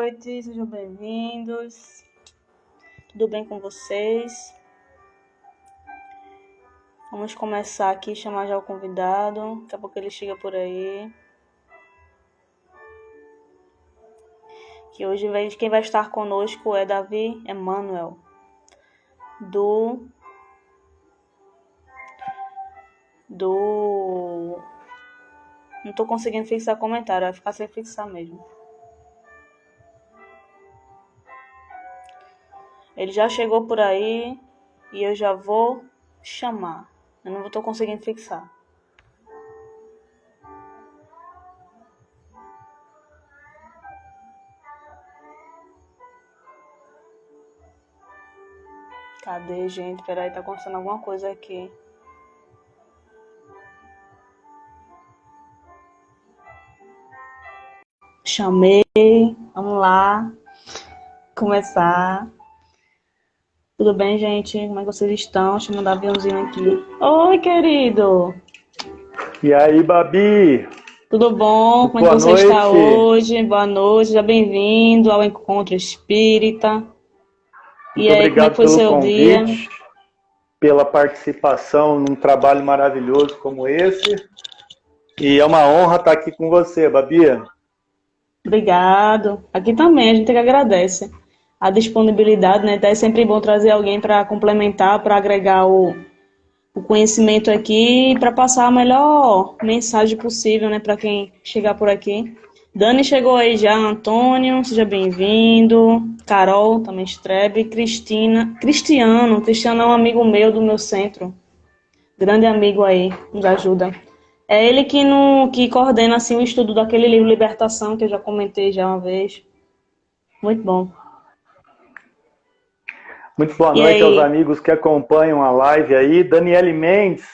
noite, sejam bem-vindos. Tudo bem com vocês? Vamos começar aqui, chamar já o convidado. Daqui a pouco ele chega por aí. Que hoje quem vai estar conosco é Davi Emanuel, Não estou conseguindo fixar comentário, vai ficar sem fixar mesmo. Ele já chegou por aí e eu já vou chamar. Eu não estou conseguindo fixar. Cadê, gente? Peraí, tá acontecendo alguma coisa aqui. Chamei, vamos lá começar. Tudo bem, gente? Como é que vocês estão? Deixa eu mandar um aviãozinho aqui. Oi, querido! E aí, Babi? Tudo bom? Como é que você está hoje? Boa noite, seja bem-vindo ao Encontro Espírita. E aí, como é que foi seu dia? Pela participação num trabalho maravilhoso como esse. E é uma honra estar aqui com você, Babi. Obrigado. Aqui também, a gente que agradece a disponibilidade, né? É sempre bom trazer alguém para complementar, para agregar o conhecimento aqui e para passar a melhor mensagem possível, né? Para quem chegar por aqui. Dani chegou aí já, Antônio, seja bem-vindo. Carol também estrebe. Cristiano é um amigo meu do meu centro. Grande amigo aí, nos ajuda. É ele que coordena assim, o estudo daquele livro Libertação, que eu já comentei já uma vez. Muito bom. Muito boa noite aos amigos que acompanham a live aí. Daniele Mendes,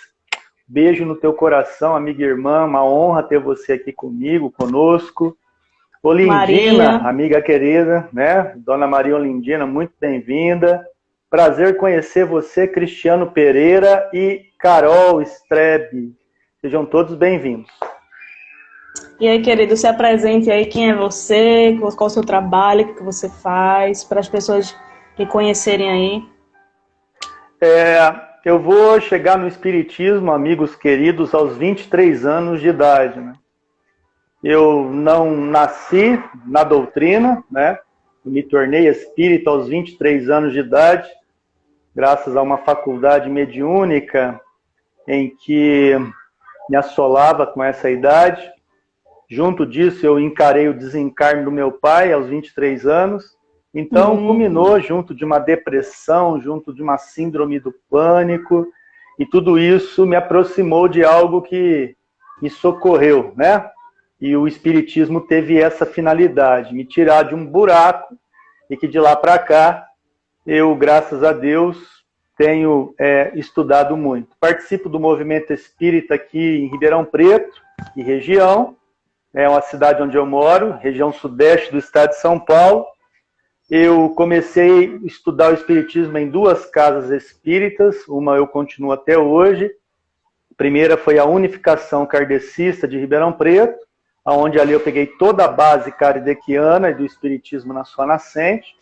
beijo no teu coração, amiga e irmã. Uma honra ter você aqui comigo, conosco. Olindina, amiga querida, né? Dona Maria Olindina, muito bem-vinda. Prazer conhecer você, Cristiano Pereira e Carol Strebe. Sejam todos bem-vindos. E aí, querido, se apresente aí, quem é você, qual o seu trabalho, o que você faz, para as pessoas que conhecerem aí. Eu vou chegar no Espiritismo, amigos queridos, aos 23 anos de idade, né? Eu não nasci na doutrina, né? Eu me tornei espírita aos 23 anos de idade, graças a uma faculdade mediúnica em que me assolava com essa idade. Junto disso, eu encarei o desencarne do meu pai aos 23 anos. Então, culminou junto de uma depressão, junto de uma síndrome do pânico. E tudo isso me aproximou de algo que me socorreu, né? E o Espiritismo teve essa finalidade, me tirar de um buraco. E que de lá para cá, eu, graças a Deus, tenho estudado muito. Participo do movimento espírita aqui em Ribeirão Preto e região. É uma cidade onde eu moro, região sudeste do estado de São Paulo. Eu comecei a estudar o espiritismo em 2 casas espíritas. Uma eu continuo até hoje. A primeira foi a Unificação Kardecista de Ribeirão Preto, onde ali eu peguei toda a base kardeciana e do espiritismo na sua nascente.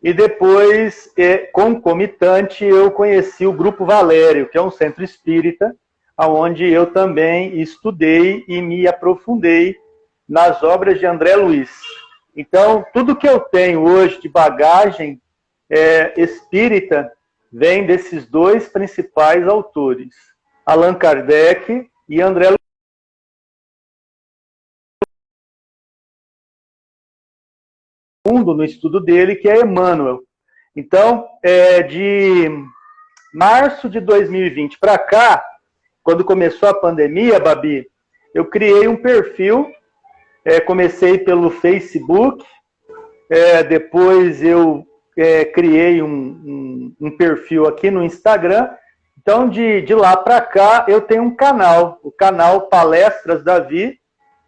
E depois, concomitante, eu conheci o Grupo Valério, que é um centro espírita, onde eu também estudei e me aprofundei nas obras de André Luiz. Então, tudo que eu tenho hoje de bagagem espírita vem desses 2 principais autores, Allan Kardec e André Luiz. No estudo dele, que é Emmanuel. Então, de março de 2020 para cá, quando começou a pandemia, Babi, eu criei um perfil, comecei pelo Facebook, depois eu criei um perfil aqui no Instagram. Então, de lá para cá, eu tenho um canal, o canal Palestras Davi,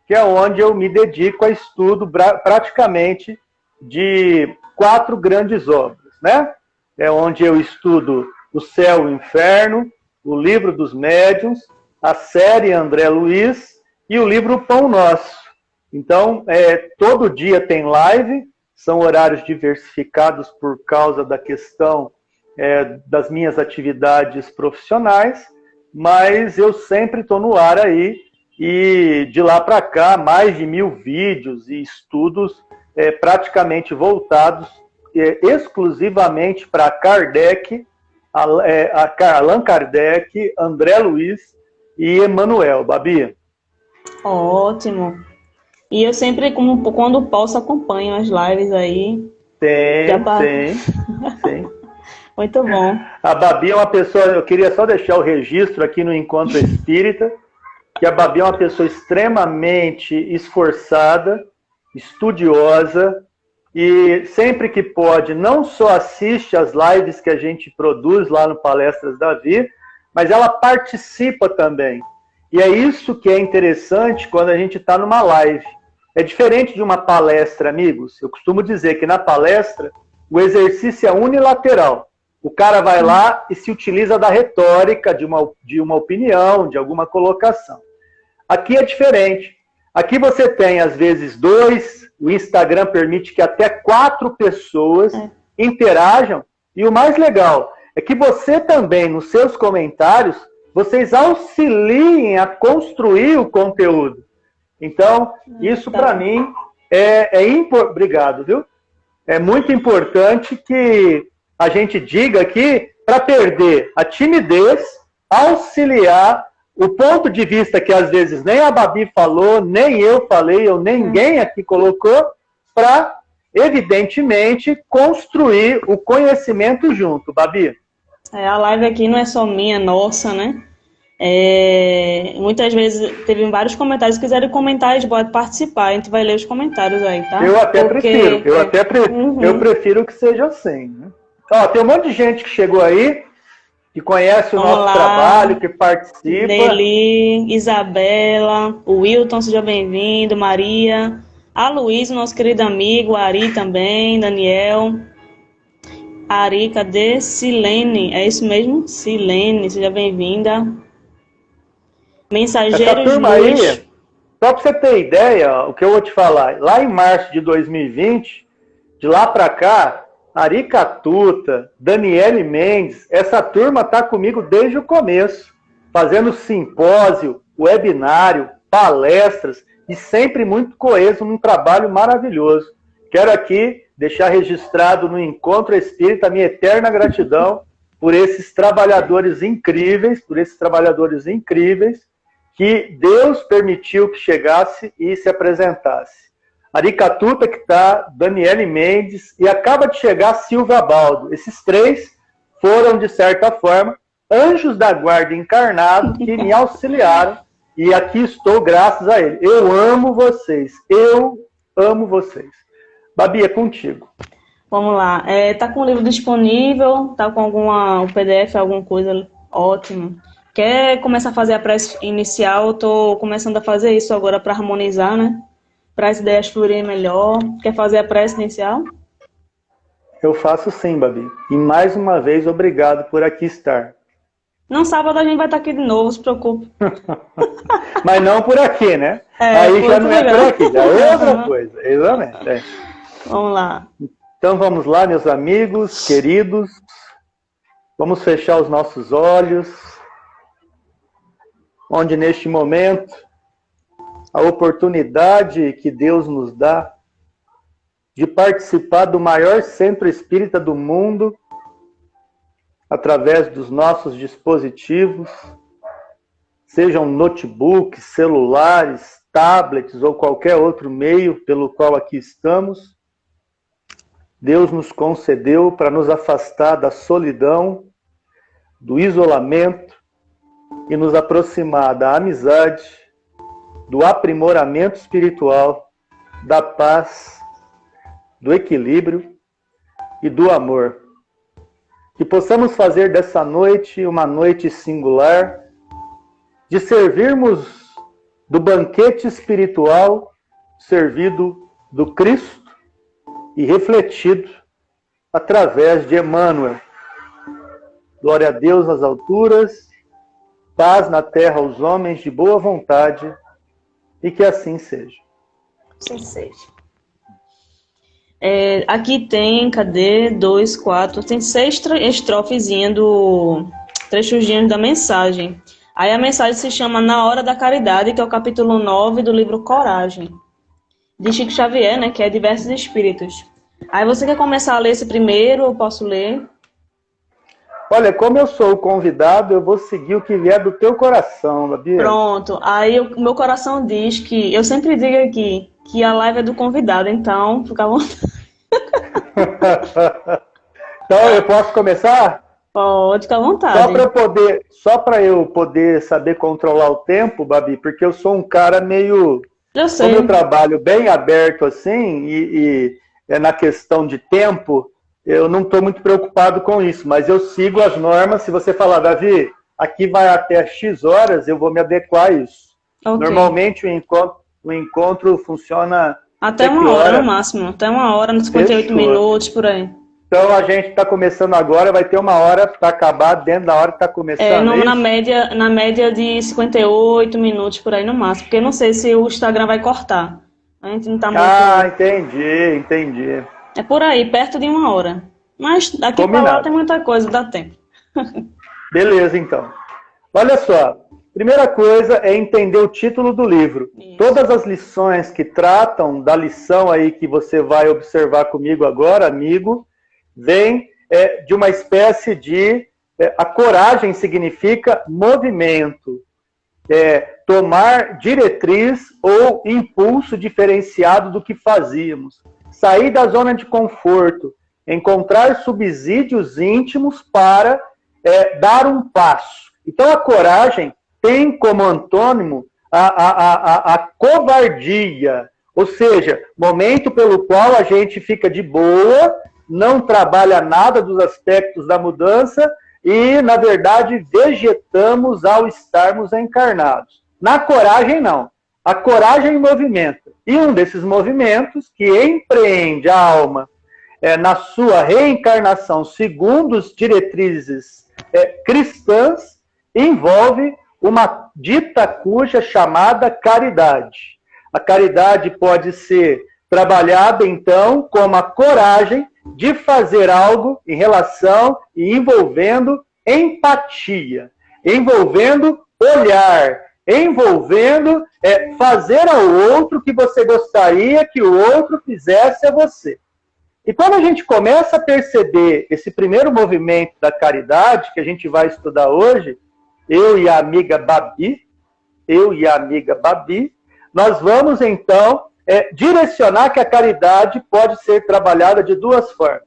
que é onde eu me dedico a estudo praticamente de 4 grandes obras, né? É onde eu estudo o Céu e o Inferno, o Livro dos Médiuns, a série André Luiz e o livro Pão Nosso. Então, todo dia tem live, são horários diversificados por causa da questão das minhas atividades profissionais, mas eu sempre estou no ar aí, e de lá para cá, mais de 1000 vídeos e estudos praticamente voltados exclusivamente para Kardec, Allan Kardec, André Luiz e Emmanuel. Babi? Ótimo. E eu sempre, quando posso, acompanho as lives aí. Tem. Muito bom. A Babi é uma pessoa, eu queria só deixar o registro aqui no Encontro Espírita, que a Babi é uma pessoa extremamente esforçada, estudiosa, e sempre que pode, não só assiste às lives que a gente produz lá no Palestras Davi, mas ela participa também. E é isso que é interessante quando a gente está numa live. É diferente de uma palestra, amigos. Eu costumo dizer que na palestra o exercício é unilateral. O cara vai lá e se utiliza da retórica, de uma opinião, de alguma colocação. Aqui é diferente. Aqui você tem, às vezes, 2, o Instagram permite que até 4 pessoas interajam. E o mais legal é que você também, nos seus comentários, vocês auxiliem a construir o conteúdo. Então, isso para mim obrigado, viu? É muito importante que a gente diga aqui, para perder a timidez, auxiliar o ponto de vista que às vezes nem a Babi falou, nem eu falei, ou ninguém aqui colocou, para, evidentemente, construir o conhecimento junto. Babi? A live aqui não é só minha, nossa, né? Muitas vezes teve vários comentários, se quiserem comentar, eles podem participar, a gente vai ler os comentários aí, tá? Eu prefiro que seja assim, né? Ó, tem um monte de gente que chegou aí, que conhece o nosso trabalho, que participa. Nelly, Isabela, o Wilton, seja bem-vindo, Maria, a Luiz, nosso querido amigo, Ari também, Daniel, Ari, cadê? Silene, é isso mesmo? Silene, seja bem-vinda. Mensageiros Essa turma aí, só para você ter ideia, o que eu vou te falar, lá em março de 2020, de lá para cá, Ari Catuta, Daniele Mendes, essa turma está comigo desde o começo, fazendo simpósio, webinário, palestras, e sempre muito coeso num trabalho maravilhoso. Quero aqui deixar registrado no Encontro Espírita a minha eterna gratidão por esses trabalhadores incríveis, que Deus permitiu que chegasse e se apresentasse. Ari Catuta, que está, Daniele Mendes, e acaba de chegar Silvia Baldo. Esses 3 foram, de certa forma, anjos da guarda encarnados que me auxiliaram, e aqui estou graças a ele. Eu amo vocês. Babi, é contigo. Vamos lá. Tá com o livro disponível? Tá com o PDF, alguma coisa? Ótimo. Quer começar a fazer a prece inicial? Eu tô começando a fazer isso agora para harmonizar, né? Para as ideias fluírem melhor. Quer fazer a prece inicial? Eu faço sim, Babi. E mais uma vez, obrigado por aqui estar. Não, sábado a gente vai estar aqui de novo, se preocupe. Mas não por aqui, né? Aí já não é por aqui, já é outra coisa. Exatamente. Vamos lá. Então vamos lá, meus amigos, queridos. Vamos fechar os nossos olhos. Onde neste momento a oportunidade que Deus nos dá de participar do maior centro espírita do mundo através dos nossos dispositivos, sejam notebooks, celulares, tablets ou qualquer outro meio pelo qual aqui estamos. Deus nos concedeu para nos afastar da solidão, do isolamento e nos aproximar da amizade, do aprimoramento espiritual, da paz, do equilíbrio e do amor. Que possamos fazer dessa noite uma noite singular, de servirmos do banquete espiritual servido do Cristo e refletido através de Emmanuel. Glória a Deus nas alturas, paz na terra aos homens de boa vontade, e que assim seja. 6. Aqui tem, cadê? 2, 4. Tem 6 estrofezinhas trechozinhos da mensagem. Aí a mensagem se chama Na Hora da Caridade, que é o capítulo 9 do livro Coragem, de Chico Xavier, né? Que é Diversos Espíritos. Aí você quer começar a ler esse primeiro? Eu posso ler? Olha, como eu sou o convidado, eu vou seguir o que vier do teu coração, Babi. Pronto. Aí o meu coração diz que... Eu sempre digo aqui que a live é do convidado, então fica à vontade. Então, eu posso começar? Pode, ficar à vontade. Só para eu poder saber controlar o tempo, Babi, porque eu sou um cara meio... Eu sei. Como eu trabalho bem aberto assim, e na questão de tempo, eu não estou muito preocupado com isso, mas eu sigo as normas. Se você falar, Davi, aqui vai até X horas, eu vou me adequar a isso. Okay. Normalmente o encontro funciona... Até uma hora no máximo, até uma hora, nos 58 minutos, por aí. Então a gente está começando agora, vai ter uma hora para acabar dentro da hora que está começando. Na média de 58 minutos por aí no máximo, porque eu não sei se o Instagram vai cortar. A gente não tá muito... Ah, entendi. É por aí, perto de uma hora. Mas daqui para lá tem muita coisa, dá tempo. Beleza, então. Olha só, primeira coisa é entender o título do livro. Isso. Todas as lições que tratam da lição aí que você vai observar comigo agora, amigo, vem de uma espécie de... a coragem significa movimento, tomar diretriz ou impulso diferenciado do que fazíamos, sair da zona de conforto, encontrar subsídios íntimos para dar um passo. Então a coragem tem como antônimo a covardia, ou seja, momento pelo qual a gente fica de boa, não trabalha nada dos aspectos da mudança e, na verdade, vegetamos ao estarmos encarnados. Na coragem, não. A coragem movimenta. E um desses movimentos que empreende a alma na sua reencarnação segundo as diretrizes cristãs envolve uma dita cuja chamada caridade. A caridade pode ser trabalhada, então, como a coragem de fazer algo em relação e envolvendo empatia, envolvendo olhar, envolvendo fazer ao outro o que você gostaria que o outro fizesse a você. E quando a gente começa a perceber esse primeiro movimento da caridade, que a gente vai estudar hoje, eu e a amiga Babi, nós vamos então direcionar que a caridade pode ser trabalhada de duas formas.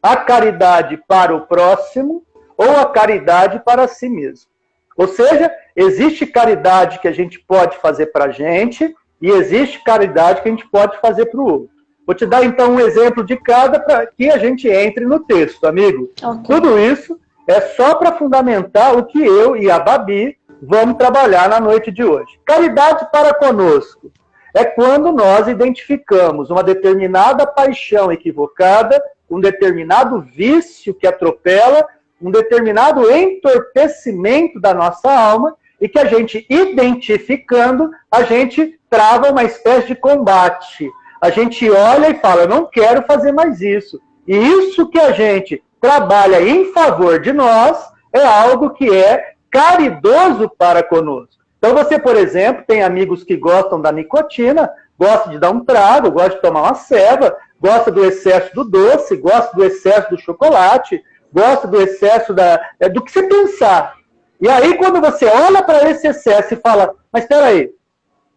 A caridade para o próximo ou a caridade para si mesmo. Ou seja, existe caridade que a gente pode fazer para a gente e existe caridade que a gente pode fazer para o outro. Vou te dar então um exemplo de cada para que a gente entre no texto, amigo. Okay. Tudo isso é só para fundamentar o que eu e a Babi vamos trabalhar na noite de hoje. Caridade para conosco é quando nós identificamos uma determinada paixão equivocada, um determinado vício que atropela, um determinado entorpecimento da nossa alma e que a gente, identificando, a gente trava uma espécie de combate. A gente olha e fala, eu não quero fazer mais isso. E isso que a gente trabalha em favor de nós é algo que é caridoso para conosco. Então você, por exemplo, tem amigos que gostam da nicotina, gosta de dar um trago, gosta de tomar uma ceva, gosta do excesso do doce, gosta do excesso do chocolate, gosta do excesso do que você pensar. E aí quando você olha para esse excesso e fala, mas espera aí,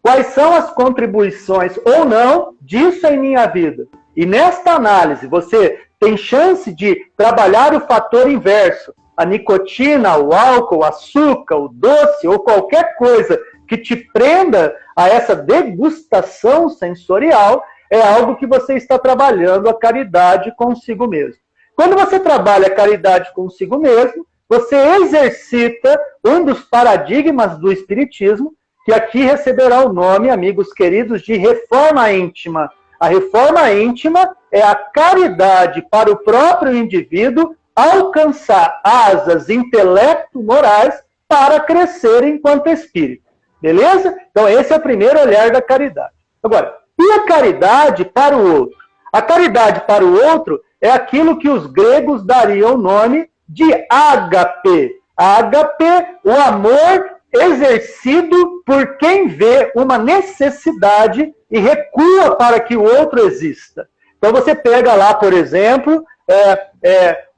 quais são as contribuições ou não disso em minha vida? E nesta análise você tem chance de trabalhar o fator inverso. A nicotina, o álcool, o açúcar, o doce ou qualquer coisa que te prenda a essa degustação sensorial é algo que você está trabalhando a caridade consigo mesmo. Quando você trabalha a caridade consigo mesmo, você exercita um dos paradigmas do Espiritismo, que aqui receberá o nome, amigos queridos, de reforma íntima. A reforma íntima é a caridade para o próprio indivíduo alcançar asas intelecto-morais para crescer enquanto espírito. Beleza? Então esse é o primeiro olhar da caridade. Agora, E a caridade para o outro? A caridade para o outro é aquilo que os gregos dariam o nome de ágape. Ágape, o amor exercido por quem vê uma necessidade e recua para que o outro exista. Então você pega lá, por exemplo,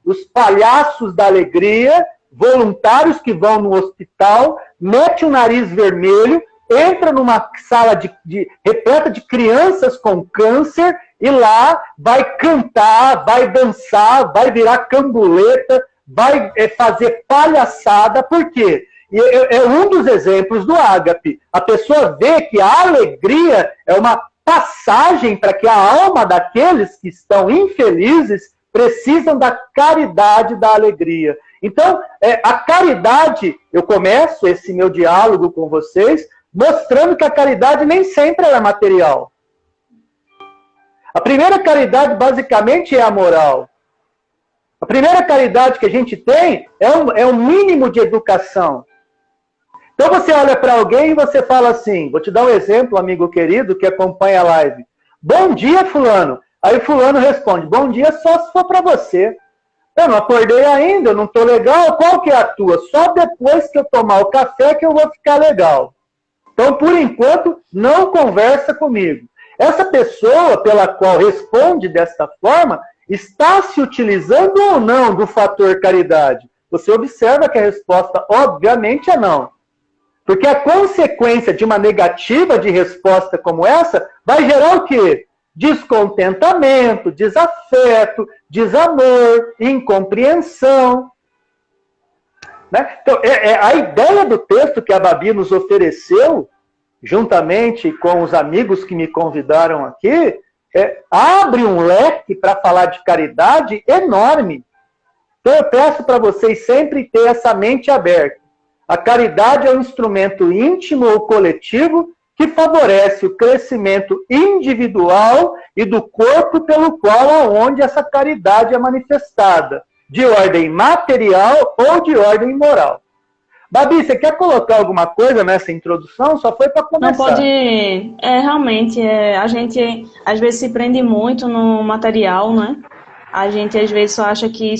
os palhaços da alegria, voluntários que vão no hospital, mete o nariz vermelho, entra numa sala repleta de crianças com câncer e lá vai cantar, vai dançar, vai virar cambuleta, vai fazer palhaçada. Por quê? É um dos exemplos do ágape. A pessoa vê que a alegria é uma passagem para que a alma daqueles que estão infelizes precisam da caridade da alegria. Então, a caridade, eu começo esse meu diálogo com vocês mostrando que a caridade nem sempre é material. A primeira caridade, basicamente, é a moral. A primeira caridade que a gente tem é um mínimo de educação. Então você olha para alguém e você fala assim, vou te dar um exemplo, amigo querido, que acompanha a live. Bom dia, fulano. Aí fulano responde, bom dia só se for para você. Eu não acordei ainda, eu não estou legal, qual que é a tua? Só depois que eu tomar o café que eu vou ficar legal. Então, por enquanto, não conversa comigo. Essa pessoa pela qual responde desta forma, está se utilizando ou não do fator caridade? Você observa que a resposta, obviamente, é não. Porque a consequência de uma negativa de resposta como essa vai gerar o quê? Descontentamento, desafeto, desamor, incompreensão. Né? Então, a ideia do texto que a Babi nos ofereceu, juntamente com os amigos que me convidaram aqui, abre um leque para falar de caridade enorme. Então eu peço para vocês sempre ter essa mente aberta. A caridade é um instrumento íntimo ou coletivo que favorece o crescimento individual e do corpo pelo qual aonde essa caridade é manifestada, de ordem material ou de ordem moral. Babi, você quer colocar alguma coisa nessa introdução? Só foi para começar. Não pode... realmente, a gente às vezes se prende muito no material, né? A gente às vezes só acha que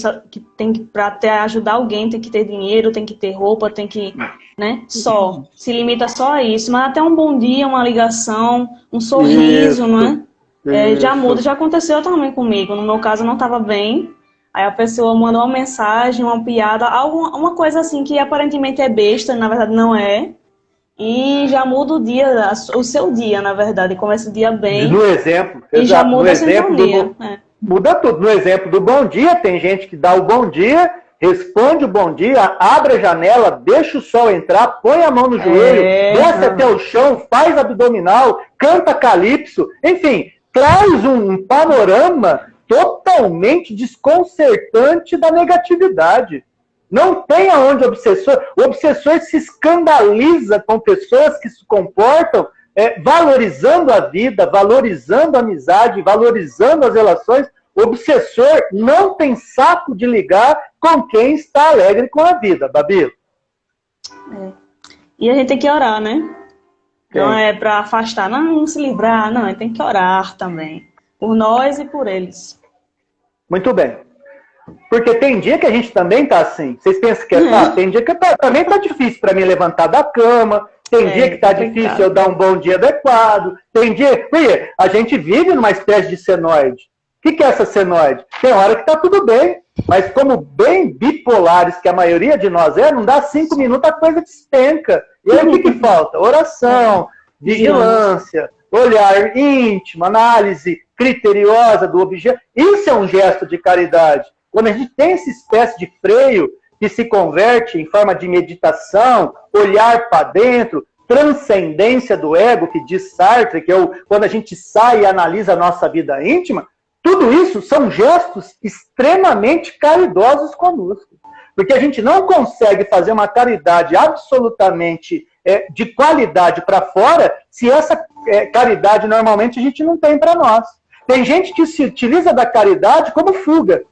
tem que, para ajudar alguém, tem que ter dinheiro, tem que ter roupa, tem que... né? Só. Se limita só a isso. Mas até um bom dia, uma ligação, um sorriso, né? Já muda. Já aconteceu também comigo. No meu caso, eu não estava bem. Aí a pessoa manda uma mensagem, uma piada, uma coisa assim que aparentemente é besta, na verdade não é. E já muda o dia, o seu dia, na verdade. Começa o dia bem. No exemplo, e já muda a sintonia. Muda tudo. No exemplo do bom dia, tem gente que dá o bom dia, responde o bom dia, abre a janela, deixa o sol entrar, põe a mão no joelho, desce até o chão, faz abdominal, canta calypso, enfim, traz um panorama totalmente desconcertante da negatividade. Não tem aonde o obsessor se escandaliza com pessoas que se comportam valorizando a vida, valorizando a amizade, valorizando as relações. O obsessor não tem saco de ligar com quem está alegre com a vida, Babi. E a gente tem que orar, né? Não é para afastar, não se livrar, não, tem que orar também. Por nós e por eles. Muito bem. Porque tem dia que a gente também tá assim. Vocês pensam que tem dia que também tá difícil para mim levantar da cama. Tem dia que tá difícil eu dar um bom dia adequado. Tem dia... A gente vive numa espécie de senoide. O que é essa senoide? Tem hora que tá tudo bem, mas como bem bipolares que a maioria de nós não dá 5 minutos a coisa despenca. E aí o que falta? Oração, vigilância, olhar íntimo, análise criteriosa do objeto. Isso é um gesto de caridade. Quando a gente tem essa espécie de freio que se converte em forma de meditação, olhar para dentro, transcendência do ego, que diz Sartre, que é quando a gente sai e analisa a nossa vida íntima, tudo isso são gestos extremamente caridosos conosco. Porque a gente não consegue fazer uma caridade absolutamente de qualidade para fora se essa caridade normalmente a gente não tem para nós. Tem gente que se utiliza da caridade como fuga.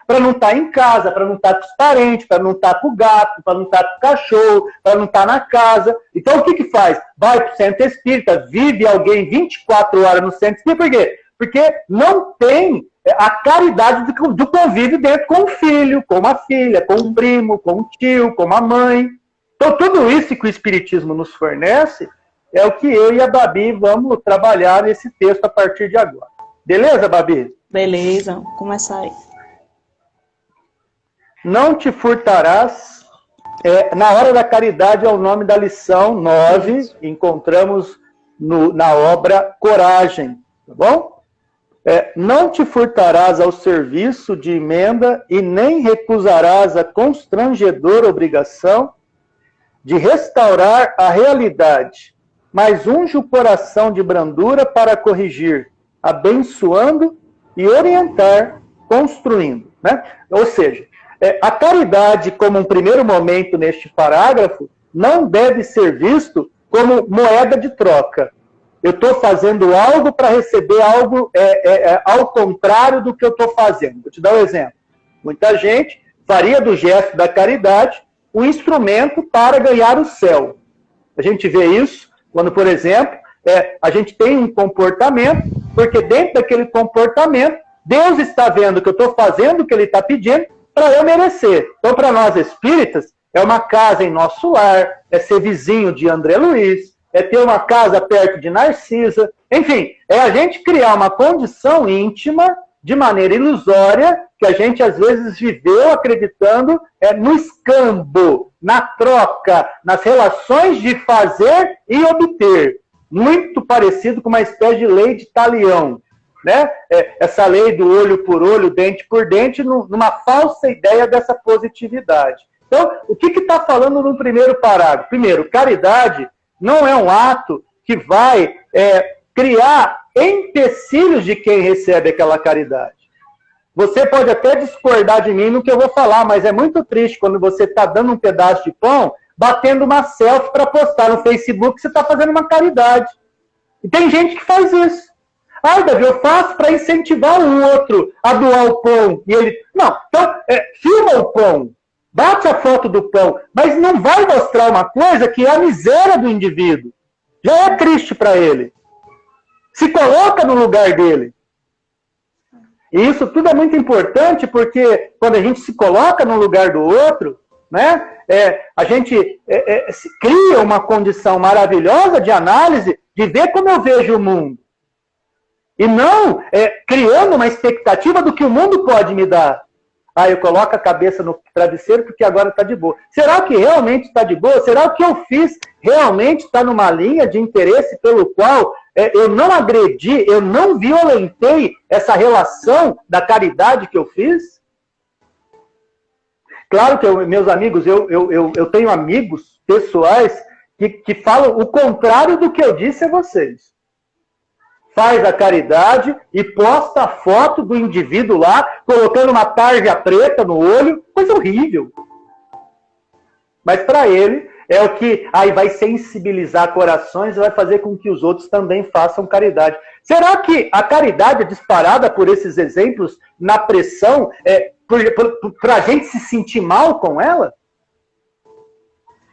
para não estar em casa, para não estar com os parentes, para não estar com o gato, para não estar com o cachorro, para não estar na casa. Então, o que faz? Vai para o centro espírita, vive alguém 24 horas no centro espírita. Por quê? Porque não tem a caridade do convívio dentro com o filho, com a filha, com o primo, com o tio, com a mãe. Então, tudo isso que o Espiritismo nos fornece é o que eu e a Babi vamos trabalhar nesse texto a partir de agora. Beleza, Babi? Beleza, vamos começar aí. Não te furtarás. Na hora da caridade é o nome da lição 9. Encontramos na obra Coragem. Tá bom? Não te furtarás ao serviço de emenda e nem recusarás a constrangedora obrigação de restaurar a realidade, mas unge o coração de brandura para corrigir, abençoando e orientar, construindo. Né? Ou seja, a caridade, como um primeiro momento neste parágrafo, não deve ser visto como moeda de troca. Eu estou fazendo algo para receber algo ao contrário do que eu estou fazendo. Vou te dar um exemplo. Muita gente faria do gesto da caridade um instrumento para ganhar o céu. A gente vê isso quando, por exemplo, a gente tem um comportamento, porque dentro daquele comportamento, Deus está vendo que eu estou fazendo o que Ele está pedindo para eu merecer. Então, para nós espíritas, é uma casa em nosso lar, é ser vizinho de André Luiz, é ter uma casa perto de Narcisa, enfim, é a gente criar uma condição íntima, de maneira ilusória, que a gente às vezes viveu acreditando no escambo, na troca, nas relações de fazer e obter. Muito parecido com uma espécie de lei de talião. Né? Essa lei do olho por olho, dente por dente, numa falsa ideia dessa positividade. Então, o que está falando no primeiro parágrafo? Primeiro, caridade não é um ato que vai criar empecilhos de quem recebe aquela caridade. Você pode até discordar de mim no que eu vou falar, mas é muito triste quando você está dando um pedaço de pão, batendo uma selfie para postar no Facebook que você está fazendo uma caridade. E tem gente que faz isso. Ah, Davi, eu faço para incentivar o outro a doar o pão. E ele, não, então, filma o pão, bate a foto do pão, mas não vai mostrar uma coisa que é a miséria do indivíduo. Já é triste para ele. Se coloca no lugar dele. E isso tudo é muito importante, porque quando a gente se coloca no lugar do outro, né, a gente se cria uma condição maravilhosa de análise, de ver como eu vejo o mundo. E não criando uma expectativa do que o mundo pode me dar. Ah, eu coloco a cabeça no travesseiro porque agora está de boa. Será que realmente está de boa? Será que o que eu fiz realmente está numa linha de interesse pelo qual eu não agredi, eu não violentei essa relação da caridade que eu fiz? Claro que meus amigos, eu tenho amigos pessoais que falam o contrário do que eu disse a vocês. Faz a caridade e posta a foto do indivíduo lá, colocando uma tarja preta no olho, coisa horrível. Mas para ele, é o que aí vai sensibilizar corações e vai fazer com que os outros também façam caridade. Será que a caridade é disparada por esses exemplos na pressão, para a gente se sentir mal com ela?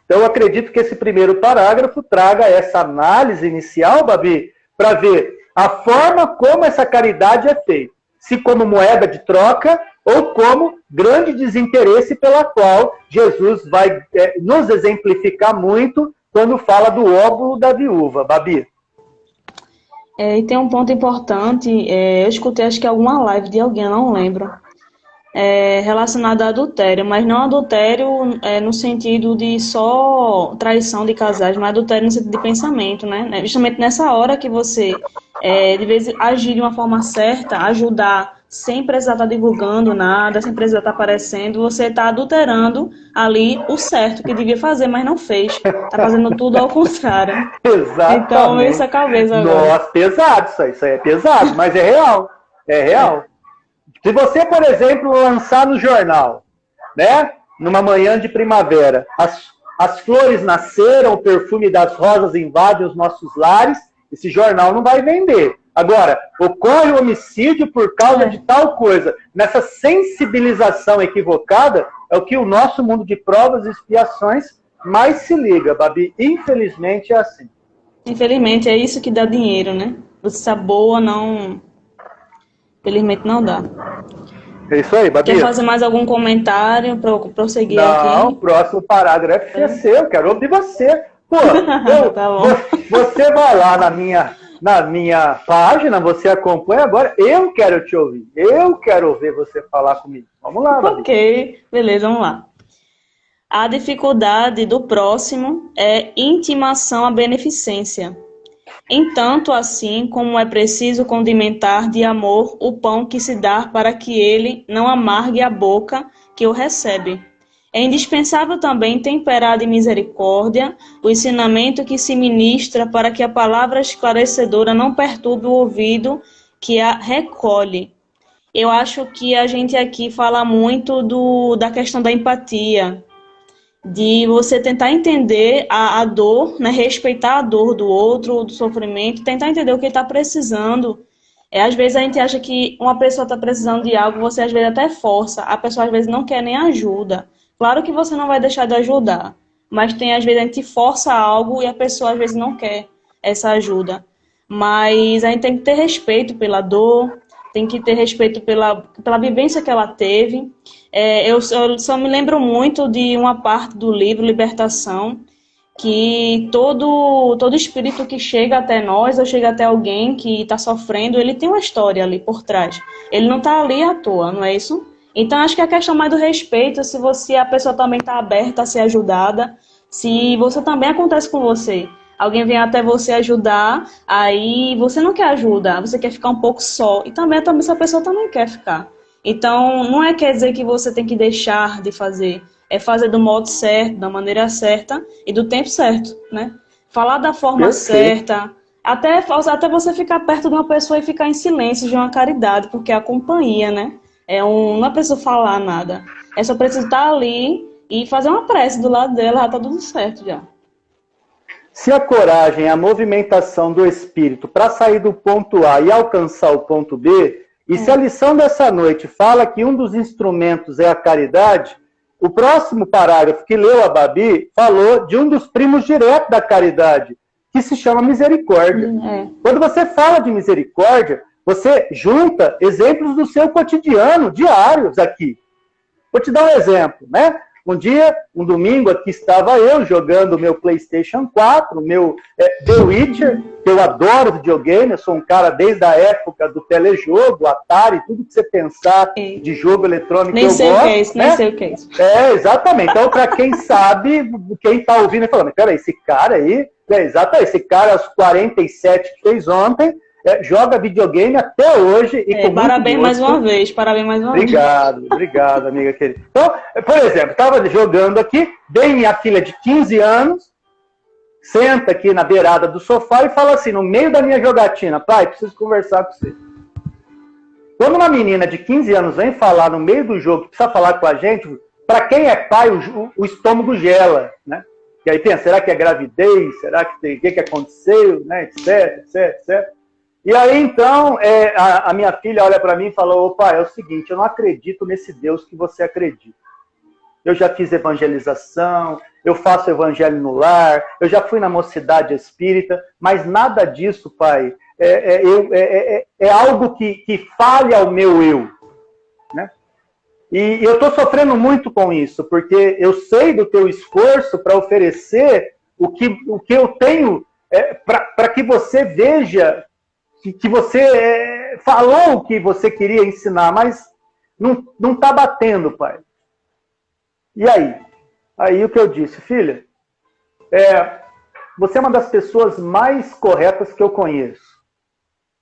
Então eu acredito que esse primeiro parágrafo traga essa análise inicial, Babi, para ver a forma como essa caridade é feita. Se como moeda de troca ou como grande desinteresse pela qual Jesus vai nos exemplificar muito quando fala do óbolo da viúva. Babi? E tem um ponto importante, eu escutei acho que alguma live de alguém, eu não lembro, relacionado a adultério, mas não adultério no sentido de só traição de casais, mas adultério no sentido de pensamento, né? Justamente nessa hora que você de vez agir de uma forma certa, ajudar, sem precisar estar divulgando nada, sem precisar estar aparecendo, você está adulterando ali o certo que devia fazer, mas não fez. Está fazendo tudo ao contrário. Exatamente. Então, isso é a cabeça agora. Nossa, pesado isso aí é pesado, mas é real. É real. Se você, por exemplo, lançar no jornal, né, numa manhã de primavera, as flores nasceram, o perfume das rosas invade os nossos lares, esse jornal não vai vender. Agora, ocorre o homicídio por causa de tal coisa. Nessa sensibilização equivocada é o que o nosso mundo de provas e expiações mais se liga, Babi. Infelizmente é assim. Infelizmente, é isso que dá dinheiro, né? Você boa, não... Infelizmente não dá. É isso aí, Babi. Quer fazer mais algum comentário para eu prosseguir aqui? Não, o próximo parágrafo é seu, eu quero ouvir você. Pô, tá bom. Você vai lá na minha página, você acompanha agora, eu quero te ouvir. Eu quero ouvir você falar comigo. Vamos lá, Babi. Ok, beleza, vamos lá. A dificuldade do próximo é intimação à beneficência. Entanto, assim como é preciso condimentar de amor o pão que se dá para que ele não amargue a boca que o recebe. É indispensável também temperar de misericórdia o ensinamento que se ministra para que a palavra esclarecedora não perturbe o ouvido que a recolhe. Eu acho que a gente aqui fala muito da questão da empatia, de você tentar entender a dor, né, respeitar a dor do outro, do sofrimento, tentar entender o que ele está precisando. Às vezes a gente acha que uma pessoa está precisando de algo, você às vezes até força, a pessoa às vezes não quer nem ajuda. Claro que você não vai deixar de ajudar, mas às vezes a gente força algo e a pessoa às vezes não quer essa ajuda. Mas a gente tem que ter respeito pela dor, tem que ter respeito pela vivência que ela teve. Eu só me lembro muito de uma parte do livro Libertação, que todo espírito que chega até nós, ou chega até alguém que está sofrendo, ele tem uma história ali por trás. Ele não está ali à toa, não é isso? Então, acho que é a questão mais do respeito, se a pessoa também está aberta a ser ajudada, se você também acontece com você. Alguém vem até você ajudar, aí você não quer ajuda, você quer ficar um pouco só. E também essa pessoa também quer ficar. Então, não quer dizer que você tem que deixar de fazer. É fazer do modo certo, da maneira certa e do tempo certo, né? Falar da forma certa, até você ficar perto de uma pessoa e ficar em silêncio de uma caridade, porque é a companhia, né? Não é preciso falar nada. É só preciso estar ali e fazer uma prece do lado dela, já tá tudo certo já. Se a coragem é a movimentação do espírito para sair do ponto A e alcançar o ponto B, e se a lição dessa noite fala que um dos instrumentos é a caridade, o próximo parágrafo que leu a Babi falou de um dos primos diretos da caridade, que se chama misericórdia. Quando você fala de misericórdia, você junta exemplos do seu cotidiano, diários aqui. Vou te dar um exemplo, né? Um domingo, aqui estava eu jogando o meu PlayStation 4, o meu The Witcher, que eu adoro videogame, eu sou um cara desde a época do telejogo, Atari, tudo que você pensar de jogo eletrônico nem eu sei gosto. O que é isso, né? Nem sei o que é isso. Exatamente. Então, para quem sabe, quem está ouvindo, falando, peraí, esse cara aí, esse cara aos 47 que fez ontem, joga videogame até hoje. E com parabéns mais uma vez, parabéns mais uma vez. Obrigado, amiga querida. Então, por exemplo, estava jogando aqui, vem minha filha de 15 anos, senta aqui na beirada do sofá e fala assim, no meio da minha jogatina, pai, preciso conversar com você. Quando uma menina de 15 anos vem falar no meio do jogo, que precisa falar com a gente, para quem é pai, o estômago gela, né? E aí pensa, será que é gravidez? Será que tem o que aconteceu? Né? Etc. E aí, então, a minha filha olha para mim e falou, pai, é o seguinte, eu não acredito nesse Deus que você acredita. Eu já fiz evangelização, eu faço evangelho no lar, eu já fui na mocidade espírita, mas nada disso, pai, é algo que falha ao meu eu. Né? E eu estou sofrendo muito com isso, porque eu sei do teu esforço para oferecer o que eu tenho para que você veja que você falou o que você queria ensinar, mas não está batendo, pai. E aí? Aí o que eu disse, filha, você é uma das pessoas mais corretas que eu conheço.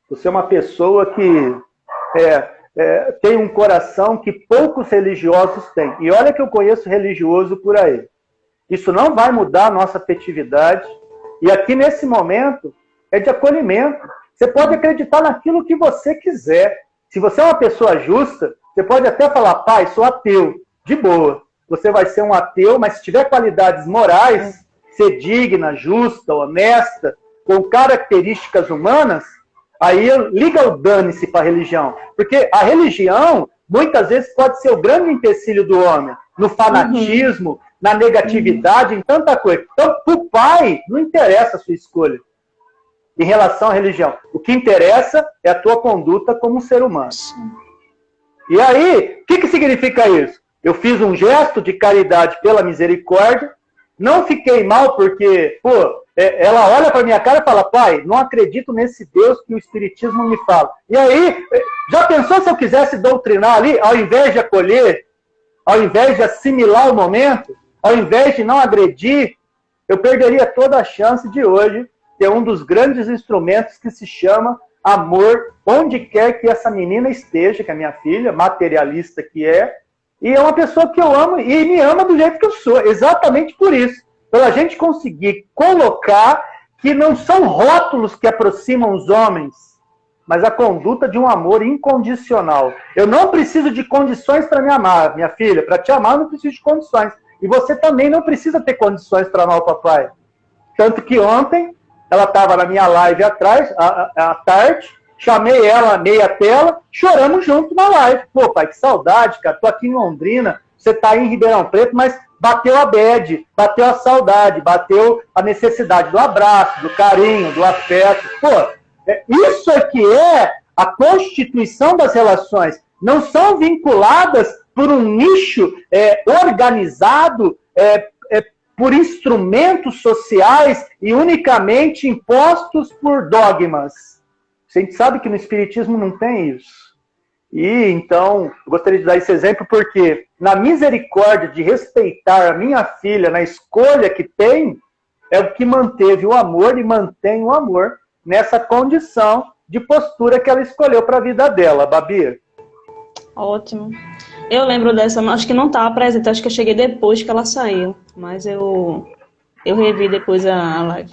Você é uma pessoa que tem um coração que poucos religiosos têm. E olha que eu conheço religioso por aí. Isso não vai mudar a nossa afetividade. E aqui nesse momento é de acolhimento. Você pode acreditar naquilo que você quiser. Se você é uma pessoa justa, você pode até falar, pai, sou ateu. De boa. Você vai ser um ateu, mas se tiver qualidades morais, ser digna, justa, honesta, com características humanas, Aí liga o dane-se para a religião. Porque a religião, muitas vezes, pode ser o grande empecilho do homem. No fanatismo, na negatividade, em tanta coisa. Então, para o pai, não interessa a sua escolha em relação à religião. O que interessa é a tua conduta como um ser humano. E aí, o que significa isso? Eu fiz um gesto de caridade pela misericórdia, não fiquei mal porque, ela olha para minha cara e fala, pai, não acredito nesse Deus que o Espiritismo me fala. E aí, já pensou se eu quisesse doutrinar ali, ao invés de acolher, ao invés de assimilar o momento, ao invés de não agredir, eu perderia toda a chance de hoje ter um dos grandes instrumentos que se chama amor, onde quer que essa menina esteja, que é minha filha, materialista que é, e é uma pessoa que eu amo e me ama do jeito que eu sou, exatamente por isso. Pela gente conseguir colocar que não são rótulos que aproximam os homens, mas a conduta de um amor incondicional. Eu não preciso de condições para me amar, minha filha. Para te amar, eu não preciso de condições. E você também não precisa ter condições para amar o papai. Tanto que ontem, ela estava na minha live atrás, à tarde, chamei ela meia tela, choramos junto na live. Pô, pai, que saudade, cara. Tô aqui em Londrina, você tá aí em Ribeirão Preto, mas bateu a bad, bateu a saudade, bateu a necessidade do abraço, do carinho, do afeto. Pô, isso é que é a constituição das relações. Não são vinculadas por um nicho organizado, por instrumentos sociais e unicamente impostos por dogmas. A gente sabe que no Espiritismo não tem isso. E, então, eu gostaria de dar esse exemplo porque, na misericórdia de respeitar a minha filha na escolha que tem, é o que manteve o amor e mantém o amor nessa condição de postura que ela escolheu para a vida dela, Babi. Ótimo. Eu lembro dessa, acho que não estava presente, acho que eu cheguei depois que ela saiu, mas eu revi depois a live.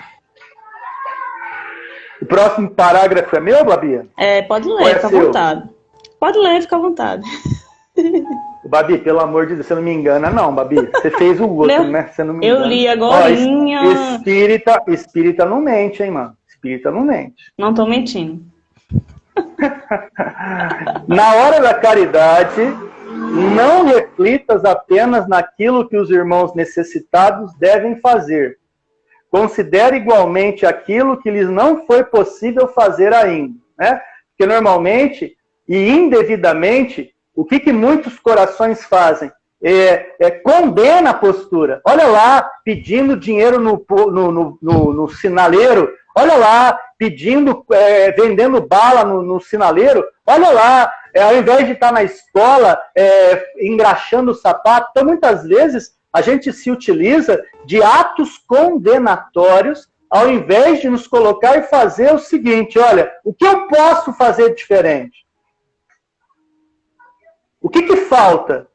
O próximo parágrafo é meu, Babi? Pode ler, fica à vontade. Pode ler, fica à vontade. Babi, pelo amor de Deus, você não me engana não, Babi. Você fez o outro, né? Você não me engana. Eu li agorinha. Espírita não mente, hein, mano? Espírita não mente. Não tô mentindo. Na hora da caridade, não reflitas apenas naquilo que os irmãos necessitados devem fazer. Considere igualmente aquilo que lhes não foi possível fazer ainda, né? Porque normalmente e indevidamente, o que muitos corações fazem? Condena a postura. Olha lá, pedindo dinheiro no sinaleiro. Olha lá, pedindo, vendendo bala no sinaleiro. Olha lá, ao invés de estar na escola, engraxando o sapato. Então, muitas vezes, a gente se utiliza de atos condenatórios, ao invés de nos colocar e fazer o seguinte, olha, o que eu posso fazer diferente? O que falta?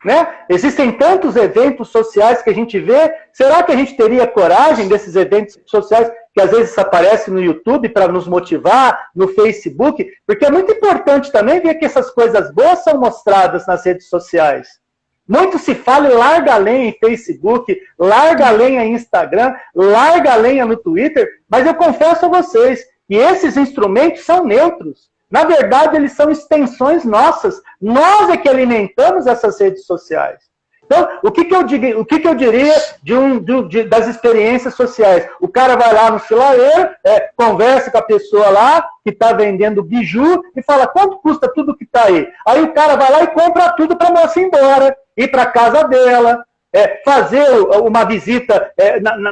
Né? Existem tantos eventos sociais que a gente vê, será que a gente teria coragem desses eventos sociais que às vezes aparecem no YouTube para nos motivar, no Facebook? Porque é muito importante também ver que essas coisas boas são mostradas nas redes sociais. Muito se fala e larga a lenha em Facebook, larga a lenha em Instagram, larga a lenha no Twitter, mas eu confesso a vocês que esses instrumentos são neutros. Na verdade, eles são extensões nossas. Nós é que alimentamos essas redes sociais. Então, o que eu diria das experiências sociais? O cara vai lá no sinaleiro, conversa com a pessoa lá, que está vendendo biju, e fala, quanto custa tudo que está aí? Aí o cara vai lá e compra tudo para a moça ir embora, ir para a casa dela, fazer uma visita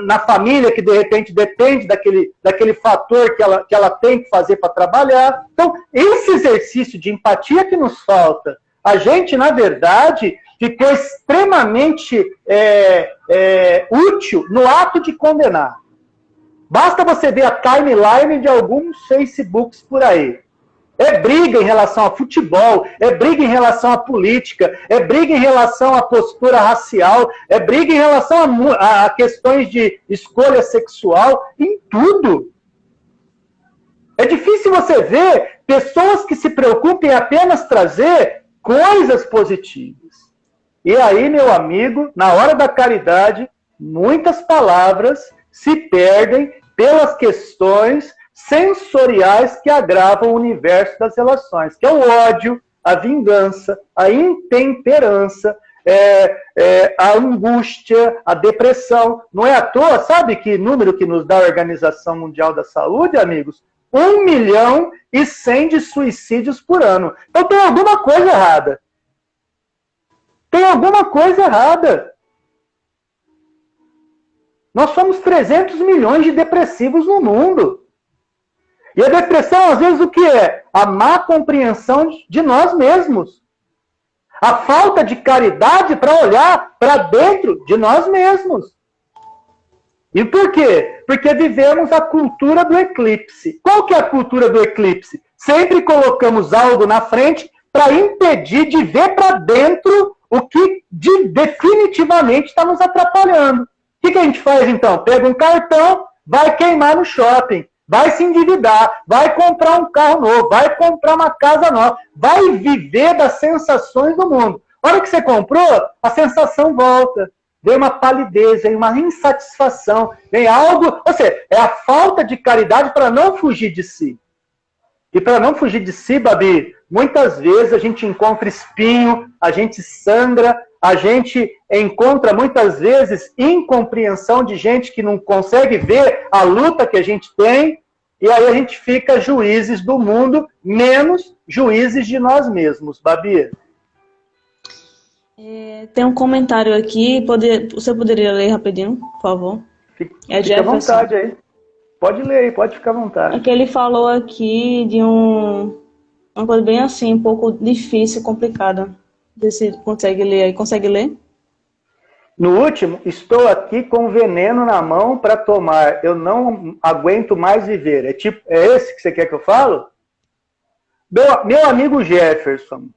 na família que, de repente, depende daquele fator que ela tem que fazer para trabalhar. Então, esse exercício de empatia que nos falta, a gente, na verdade, ficou extremamente útil no ato de condenar. Basta você ver a timeline de alguns Facebooks por aí. É briga em relação a futebol, é briga em relação à política, é briga em relação à postura racial, é briga em relação a questões de escolha sexual, em tudo. É difícil você ver pessoas que se preocupem em apenas trazer coisas positivas. E aí, meu amigo, na hora da caridade, muitas palavras se perdem pelas questões sensoriais que agravam o universo das relações, que é o ódio, a vingança, a intemperança, a angústia, a depressão. Não é à toa, sabe que número que nos dá a Organização Mundial da Saúde, amigos? 1.100.000 de suicídios por ano. Então tem alguma coisa errada. Tem alguma coisa errada. Nós somos 300 milhões de depressivos no mundo. E a depressão, às vezes, o que é? A má compreensão de nós mesmos. A falta de caridade para olhar para dentro de nós mesmos. E por quê? Porque vivemos a cultura do eclipse. Qual que é a cultura do eclipse? Sempre colocamos algo na frente para impedir de ver para dentro o que definitivamente está nos atrapalhando. O que a gente faz então? Pega um cartão, vai queimar no shopping, vai se endividar, vai comprar um carro novo, vai comprar uma casa nova, vai viver das sensações do mundo. A hora que você comprou, a sensação volta. Vem uma palidez, vem uma insatisfação, vem algo... Ou seja, é a falta de caridade para não fugir de si. E para não fugir de si, Babi, muitas vezes a gente encontra espinho, a gente sangra, a gente encontra muitas vezes incompreensão de gente que não consegue ver a luta que a gente tem, e aí a gente fica juízes do mundo, menos juízes de nós mesmos, Babi. Tem um comentário aqui, você poderia ler rapidinho, por favor? Fica à vontade aí. Pode ler aí, pode ficar à vontade. É que ele falou aqui de uma coisa bem assim, um pouco difícil, complicada. Se consegue ler aí. Consegue ler? No último, estou aqui com veneno na mão para tomar. Eu não aguento mais viver. É esse que você quer que eu falo? Meu amigo Jefferson,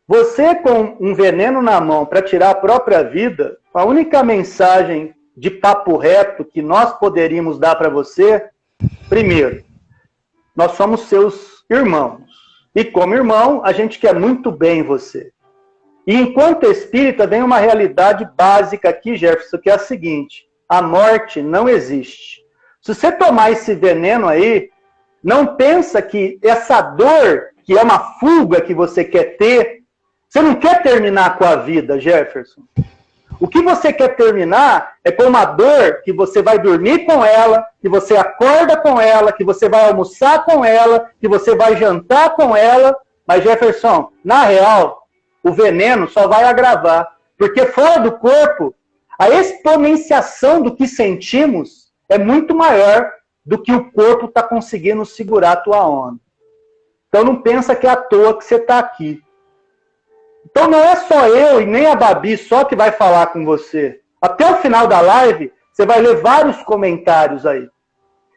você com um veneno na mão para tirar a própria vida, a única mensagem de papo reto que nós poderíamos dar para você, primeiro, nós somos seus irmãos. E como irmão, a gente quer muito bem você. E enquanto espírita, vem uma realidade básica aqui, Jefferson, que é a seguinte: a morte não existe. Se você tomar esse veneno aí, não pensa que essa dor, que é uma fuga que você quer ter, você não quer terminar com a vida, Jefferson. O que você quer terminar é com uma dor que você vai dormir com ela, que você acorda com ela, que você vai almoçar com ela, que você vai jantar com ela. Mas, Jefferson, na real, o veneno só vai agravar. Porque fora do corpo, a exponenciação do que sentimos é muito maior do que o corpo está conseguindo segurar a tua onda. Então não pensa que é à toa que você está aqui. Então não é só eu e nem a Babi só que vai falar com você. Até o final da live, você vai ler vários comentários aí.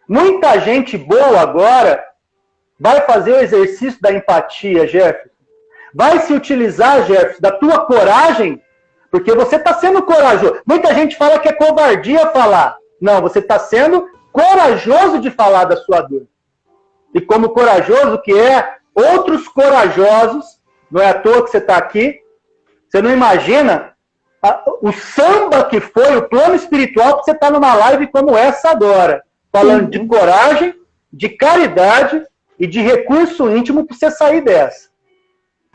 Muita gente boa agora vai fazer o exercício da empatia, Jefferson. Vai se utilizar, Jefferson, da tua coragem, porque você está sendo corajoso. Muita gente fala que é covardia falar. Não, você está sendo corajoso de falar da sua dor. E como corajoso que é, outros corajosos, não é à toa que você está aqui, você não imagina o samba que foi, o plano espiritual que você está numa live como essa agora, falando de coragem, de caridade e de recurso íntimo para você sair dessa.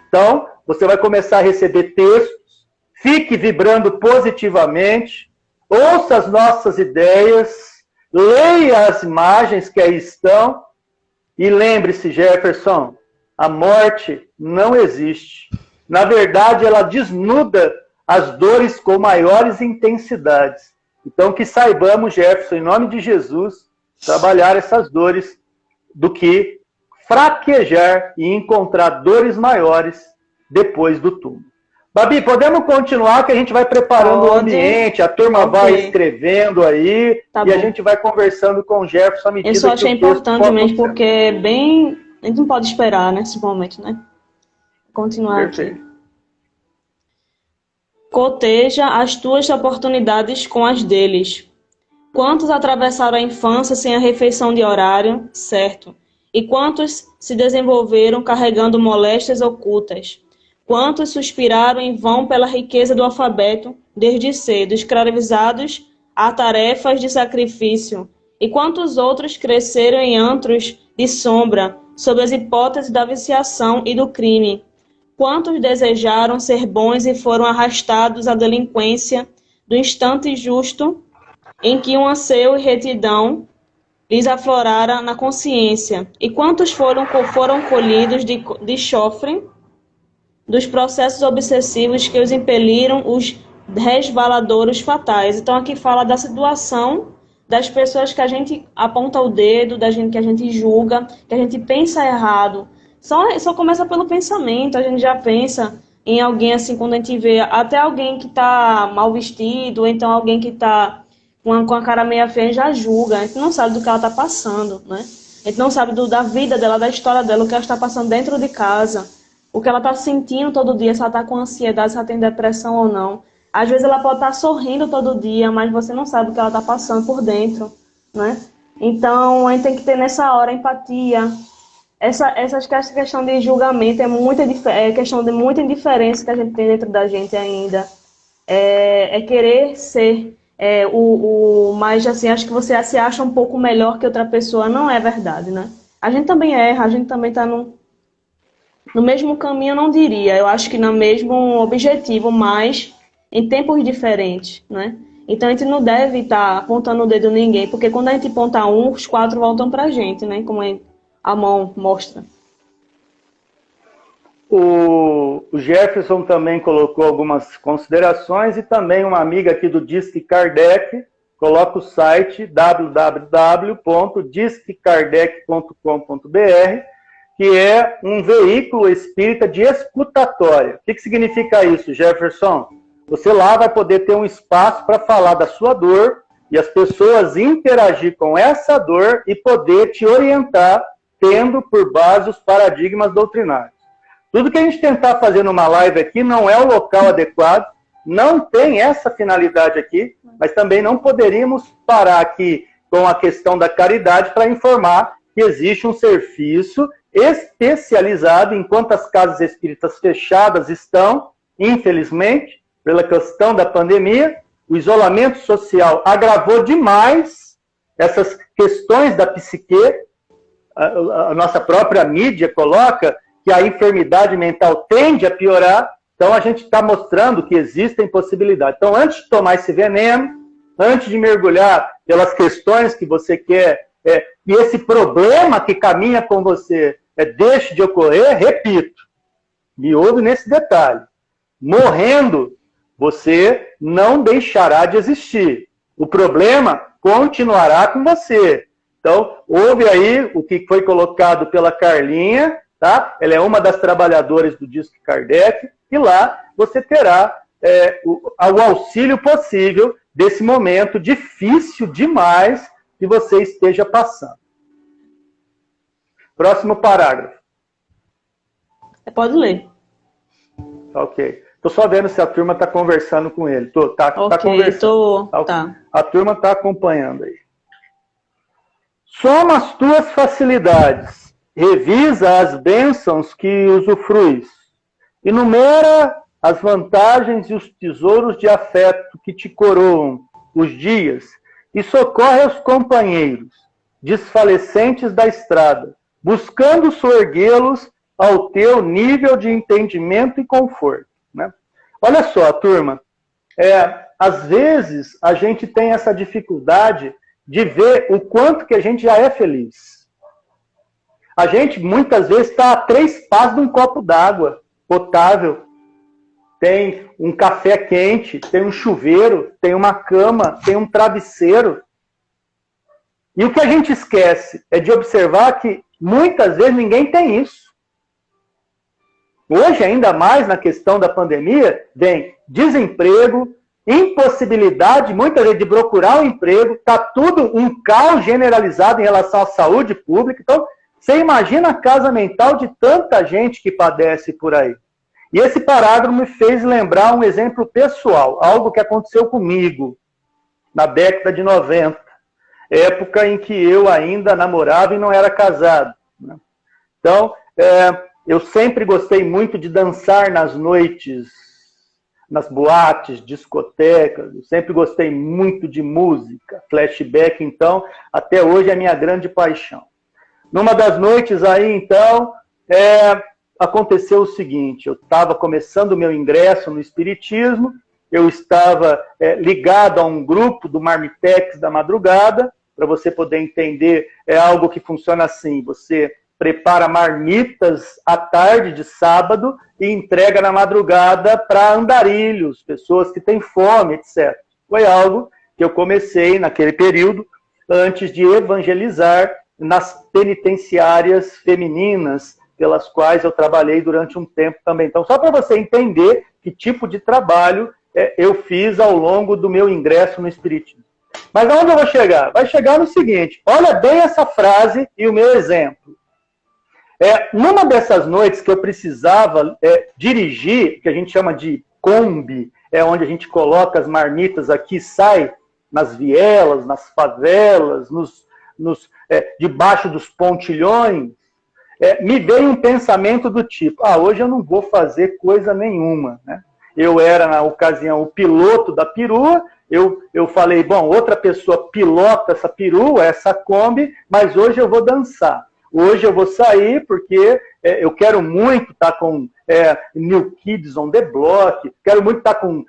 Então, você vai começar a receber textos, fique vibrando positivamente, ouça as nossas ideias, leia as imagens que aí estão e lembre-se, Jefferson, a morte não existe. Na verdade, ela desnuda as dores com maiores intensidades. Então, que saibamos, Jefferson, em nome de Jesus, trabalhar essas dores do que fraquejar e encontrar dores maiores depois do túmulo. Babi, podemos continuar que a gente vai preparando o ambiente, a turma vai escrevendo aí e a gente vai conversando com o Jefferson à medida que o texto... Eu só achei importante mesmo, porque é bem... A gente não pode esperar nesse momento, né? Continuar aqui. Coteja as tuas oportunidades com as deles. Quantos atravessaram a infância sem a refeição de horário, certo? E quantos se desenvolveram carregando moléstias ocultas? Quantos suspiraram em vão pela riqueza do alfabeto, desde cedo, escravizados a tarefas de sacrifício, E quantos outros cresceram em antros de sombra, sob as hipóteses da viciação e do crime? Quantos desejaram ser bons e foram arrastados à delinquência do instante justo em que um anseio e retidão lhes aflorara na consciência? E quantos foram colhidos de chofre dos processos obsessivos que os impeliram os resvaladouros fatais? Então aqui fala da situação das pessoas que a gente aponta o dedo, que a gente julga, que a gente pensa errado. Só começa pelo pensamento, a gente já pensa em alguém assim, quando a gente vê até alguém que está mal vestido, ou então alguém que está com a cara meia feia, já julga. A gente não sabe do que ela está passando, né? A gente não sabe da vida dela, da história dela, o que ela está passando dentro de casa, o que ela está sentindo todo dia, se ela está com ansiedade, se ela tem depressão ou não. Às vezes ela pode estar sorrindo todo dia, mas você não sabe o que ela está passando por dentro, né? Então, a gente tem que ter nessa hora empatia. Essa questão de julgamento é questão de muita indiferença que a gente tem dentro da gente ainda. É querer ser mas assim, acho que você se acha um pouco melhor que outra pessoa, não é verdade, né? A gente também erra, a gente também está no mesmo caminho, eu não diria. Eu acho que no mesmo objetivo, mas em tempos diferentes, né? Então a gente não deve estar apontando o dedo em ninguém, porque quando a gente aponta um, os 4 voltam pra gente, né? Como a mão mostra. O Jefferson também colocou algumas considerações e também uma amiga aqui do Disque Kardec coloca o site www.disquekardec.com.br, que é um veículo espírita de escutatória. O que significa isso, Jefferson? Você lá vai poder ter um espaço para falar da sua dor e as pessoas interagir com essa dor e poder te orientar, tendo por base os paradigmas doutrinários. Tudo que a gente tentar fazer numa live aqui não é o local adequado, não tem essa finalidade aqui, mas também não poderíamos parar aqui com a questão da caridade para informar que existe um serviço especializado, enquanto as casas espíritas fechadas estão, infelizmente, pela questão da pandemia, o isolamento social agravou demais essas questões da psique. A nossa própria mídia coloca que a enfermidade mental tende a piorar, então a gente está mostrando que existem possibilidades. Então, antes de tomar esse veneno, antes de mergulhar pelas questões que você quer, e esse problema que caminha com você deixe de ocorrer, repito, me ouve nesse detalhe, morrendo, você não deixará de existir. O problema continuará com você. Então, ouve aí o que foi colocado pela Carlinha, tá? Ela é uma das trabalhadoras do Disque Kardec, e lá você terá o auxílio possível desse momento difícil demais que você esteja passando. Próximo parágrafo. Pode ler. Ok. Estou só vendo se a turma está conversando com ele. Tá ok, conversando. Tá. A turma está acompanhando aí. Soma as tuas facilidades, revisa as bênçãos que usufruis, enumera as vantagens e os tesouros de afeto que te coroam os dias e socorre os companheiros, desfalecentes da estrada, buscando soerguê-los ao teu nível de entendimento e conforto. Né? Olha só, turma, às vezes a gente tem essa dificuldade de ver o quanto que a gente já é feliz. A gente, muitas vezes, está a 3 passos de um copo d'água potável. Tem um café quente, tem um chuveiro, tem uma cama, tem um travesseiro. E o que a gente esquece é de observar que, muitas vezes, ninguém tem isso. Hoje, ainda mais na questão da pandemia, vem desemprego, impossibilidade, muitas vezes, de procurar um emprego, está tudo um caos generalizado em relação à saúde pública. Então, você imagina a casa mental de tanta gente que padece por aí. E esse parágrafo me fez lembrar um exemplo pessoal, algo que aconteceu comigo na década de 90, época em que eu ainda namorava e não era casado. Né? Então, eu sempre gostei muito de dançar nas noites nas boates, discotecas. Eu sempre gostei muito de música. Flashback, então, até hoje é a minha grande paixão. Numa das noites aí, então, aconteceu o seguinte: eu estava começando o meu ingresso no Espiritismo, eu estava ligado a um grupo do Marmitex da madrugada. Para você poder entender, é algo que funciona assim: você prepara marmitas à tarde de sábado e entrega na madrugada para andarilhos, pessoas que têm fome, etc. Foi algo que eu comecei naquele período, antes de evangelizar nas penitenciárias femininas, pelas quais eu trabalhei durante um tempo também. Então, só para você entender que tipo de trabalho eu fiz ao longo do meu ingresso no Espiritismo. Mas aonde eu vou chegar? Vai chegar no seguinte: olha bem essa frase e o meu exemplo. Numa dessas noites que eu precisava dirigir, que a gente chama de Kombi, onde a gente coloca as marmitas aqui e sai nas vielas, nas favelas, debaixo dos pontilhões, me veio um pensamento do tipo: hoje eu não vou fazer coisa nenhuma, né? Eu era, na ocasião, o piloto da perua. Eu falei, bom, outra pessoa pilota essa perua, essa Kombi, mas hoje eu vou dançar. Hoje eu vou sair porque eu quero muito estar com New Kids on the Block, quero muito estar com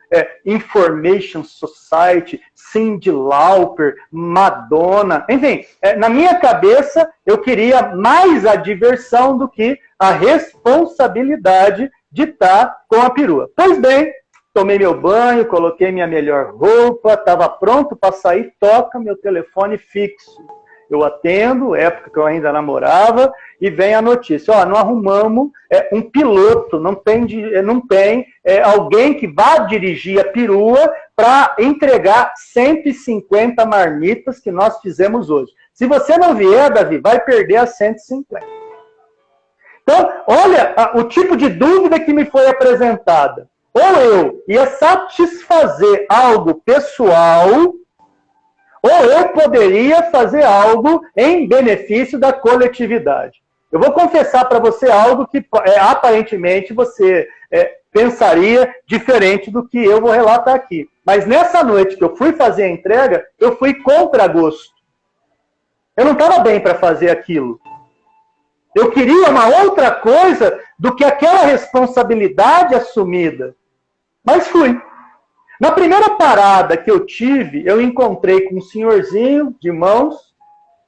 Information Society, Cyndi Lauper, Madonna. Enfim, na minha cabeça eu queria mais a diversão do que a responsabilidade de estar com a perua. Pois bem, tomei meu banho, coloquei minha melhor roupa, estava pronto para sair, toca meu telefone fixo. Eu atendo, época que eu ainda namorava, e vem a notícia: não arrumamos um piloto, não tem alguém que vá dirigir a perua para entregar 150 marmitas que nós fizemos hoje. Se você não vier, Davi, vai perder as 150. Então, olha o tipo de dúvida que me foi apresentada. Ou eu ia satisfazer algo pessoal, ou eu poderia fazer algo em benefício da coletividade. Eu vou confessar para você algo que aparentemente você pensaria diferente do que eu vou relatar aqui. Mas nessa noite que eu fui fazer a entrega, eu fui contra gosto. Eu não estava bem para fazer aquilo. Eu queria uma outra coisa do que aquela responsabilidade assumida. Mas fui. Na primeira parada que eu tive, eu encontrei com um senhorzinho de mãos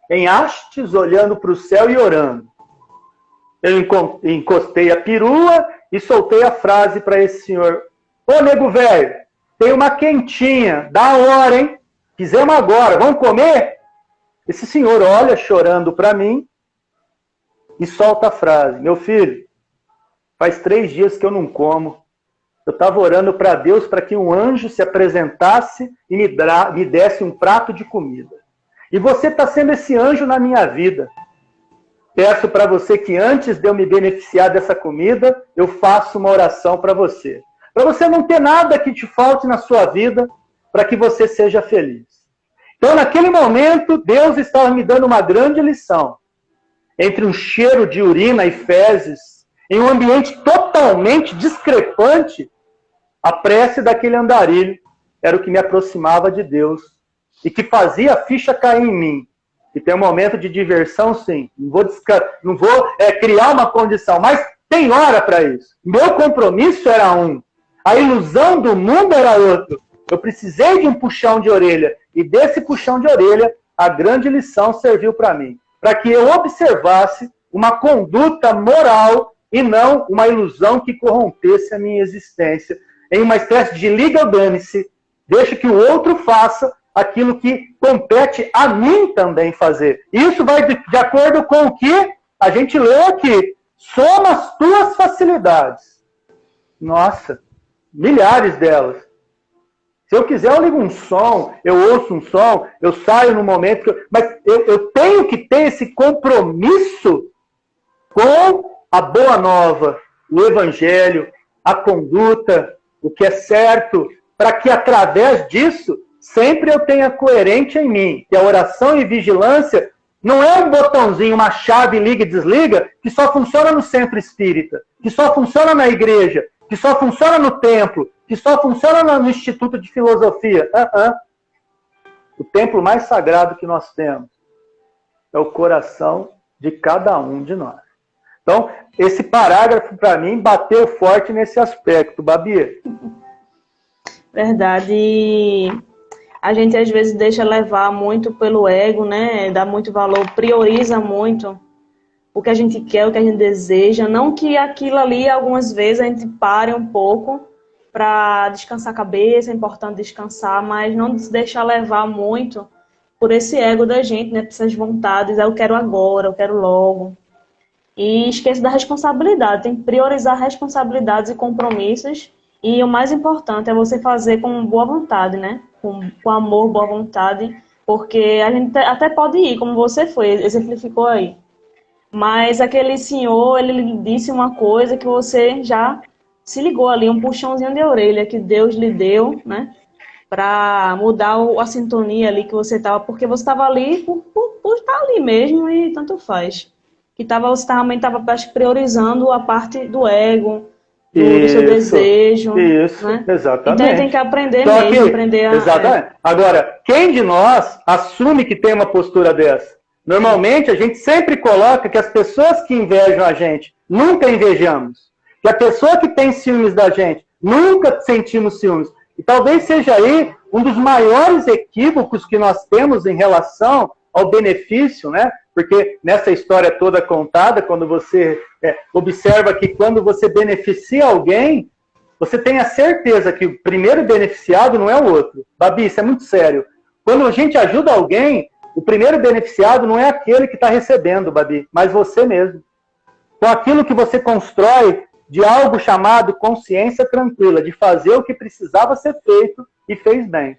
em hastes, olhando para o céu e orando. Eu encostei a perua e soltei a frase para esse senhor: ô nego velho, tem uma quentinha, da hora, hein? Fizemos agora, vamos comer? Esse senhor olha chorando para mim e solta a frase: meu filho, faz 3 dias que eu não como. Eu estava orando para Deus para que um anjo se apresentasse e me desse um prato de comida. E você está sendo esse anjo na minha vida. Peço para você que antes de eu me beneficiar dessa comida, eu faça uma oração para você. Para você não ter nada que te falte na sua vida, para que você seja feliz. Então, naquele momento, Deus estava me dando uma grande lição. Entre um cheiro de urina e fezes, em um ambiente totalmente discrepante, a prece daquele andarilho era o que me aproximava de Deus e que fazia a ficha cair em mim. E tem um momento de diversão, sim. Não vou criar uma condição, mas tem hora para isso. Meu compromisso era um. A ilusão do mundo era outro. Eu precisei de um puxão de orelha. E desse puxão de orelha, a grande lição serviu para mim. Para que eu observasse uma conduta moral e não uma ilusão que corrompesse a minha existência. Em uma espécie de liga ou dane-se, deixa que o outro faça aquilo que compete a mim também fazer. Isso vai de acordo com o que a gente leu aqui. Soma as tuas facilidades. Nossa, milhares delas. Se eu quiser, eu ligo um som, eu ouço um som, eu saio no momento... Mas eu tenho que ter esse compromisso com a boa nova, o evangelho, a conduta, o que é certo, para que através disso sempre eu tenha coerente em mim. Que a oração e vigilância não é um botãozinho, uma chave liga e desliga, que só funciona no centro espírita, que só funciona na igreja, que só funciona no templo, que só funciona no Instituto de Filosofia. O templo mais sagrado que nós temos é o coração de cada um de nós. Então, esse parágrafo, para mim, bateu forte nesse aspecto, Babi. Verdade. E a gente, às vezes, deixa levar muito pelo ego, né? Dá muito valor, prioriza muito o que a gente quer, o que a gente deseja. Não que aquilo ali, algumas vezes, a gente pare um pouco para descansar a cabeça, é importante descansar, mas não se deixar levar muito por esse ego da gente, né? Por essas vontades, eu quero agora, eu quero logo. E esquece da responsabilidade, tem que priorizar responsabilidades e compromissos. E o mais importante é você fazer com boa vontade, né? Com amor, boa vontade, porque a gente até pode ir, como você foi, exemplificou aí. Mas aquele senhor, ele lhe disse uma coisa que você já se ligou ali, um puxãozinho de orelha que Deus lhe deu, né? Para mudar a sintonia ali que você estava, porque você estava ali por estar ali mesmo e tanto faz. Que você também estava priorizando a parte do ego, do seu desejo. Isso, né? exatamente. Então tem que aprender Só mesmo, aprender a... Exatamente. Agora, quem de nós assume que tem uma postura dessa? Normalmente a gente sempre coloca que as pessoas que invejam a gente, nunca invejamos. Que a pessoa que tem ciúmes da gente, nunca sentimos ciúmes. E talvez seja aí um dos maiores equívocos que nós temos em relação ao benefício, né? Porque nessa história toda contada, quando você observa que quando você beneficia alguém, você tem a certeza que o primeiro beneficiado não é o outro. Babi, isso é muito sério. Quando a gente ajuda alguém, o primeiro beneficiado não é aquele que está recebendo, Babi, mas você mesmo. Com aquilo que você constrói de algo chamado consciência tranquila, de fazer o que precisava ser feito e fez bem.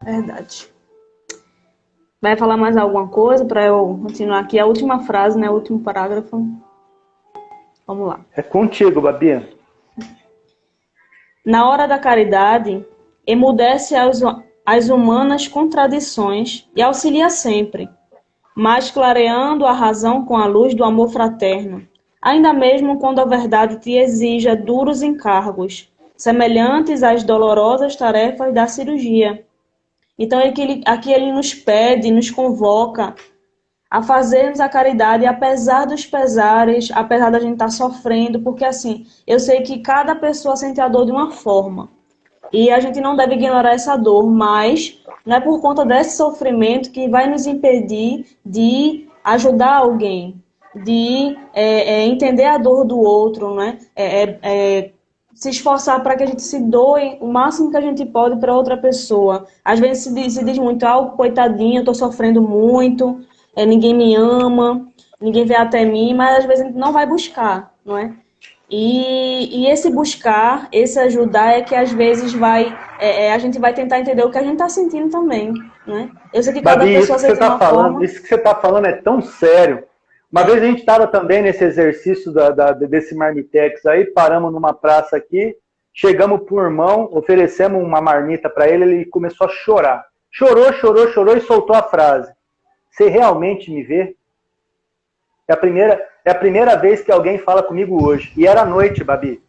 Verdade. Vai falar mais alguma coisa para eu continuar aqui? A última frase, né? O último parágrafo. Vamos lá. É contigo, Babi. Na hora da caridade, emudece as humanas contradições e auxilia sempre, mas clareando a razão com a luz do amor fraterno, ainda mesmo quando a verdade te exija duros encargos, semelhantes às dolorosas tarefas da cirurgia. Então, aqui ele nos pede, nos convoca a fazermos a caridade, apesar dos pesares, apesar da gente estar sofrendo, porque assim, eu sei que cada pessoa sente a dor de uma forma. E a gente não deve ignorar essa dor, mas não é por conta desse sofrimento que vai nos impedir de ajudar alguém, de entender a dor do outro, né? Se esforçar para que a gente se doe o máximo que a gente pode para outra pessoa. Às vezes se diz muito, coitadinho, eu estou sofrendo muito, ninguém me ama, ninguém vem até mim, mas às vezes a gente não vai buscar, não é? E esse buscar, esse ajudar é que às vezes a gente vai tentar entender o que a gente está sentindo também, né? Eu sei que cada Babi, pessoa sente uma forma. Isso que você está falando é tão sério. Uma vez a gente estava também nesse exercício desse marmitex aí, paramos numa praça aqui, chegamos pro irmão, oferecemos uma marmita para ele, ele começou a chorar. Chorou e soltou a frase: "Você realmente me vê?" É a primeira vez que alguém fala comigo hoje. E era à noite, Babi.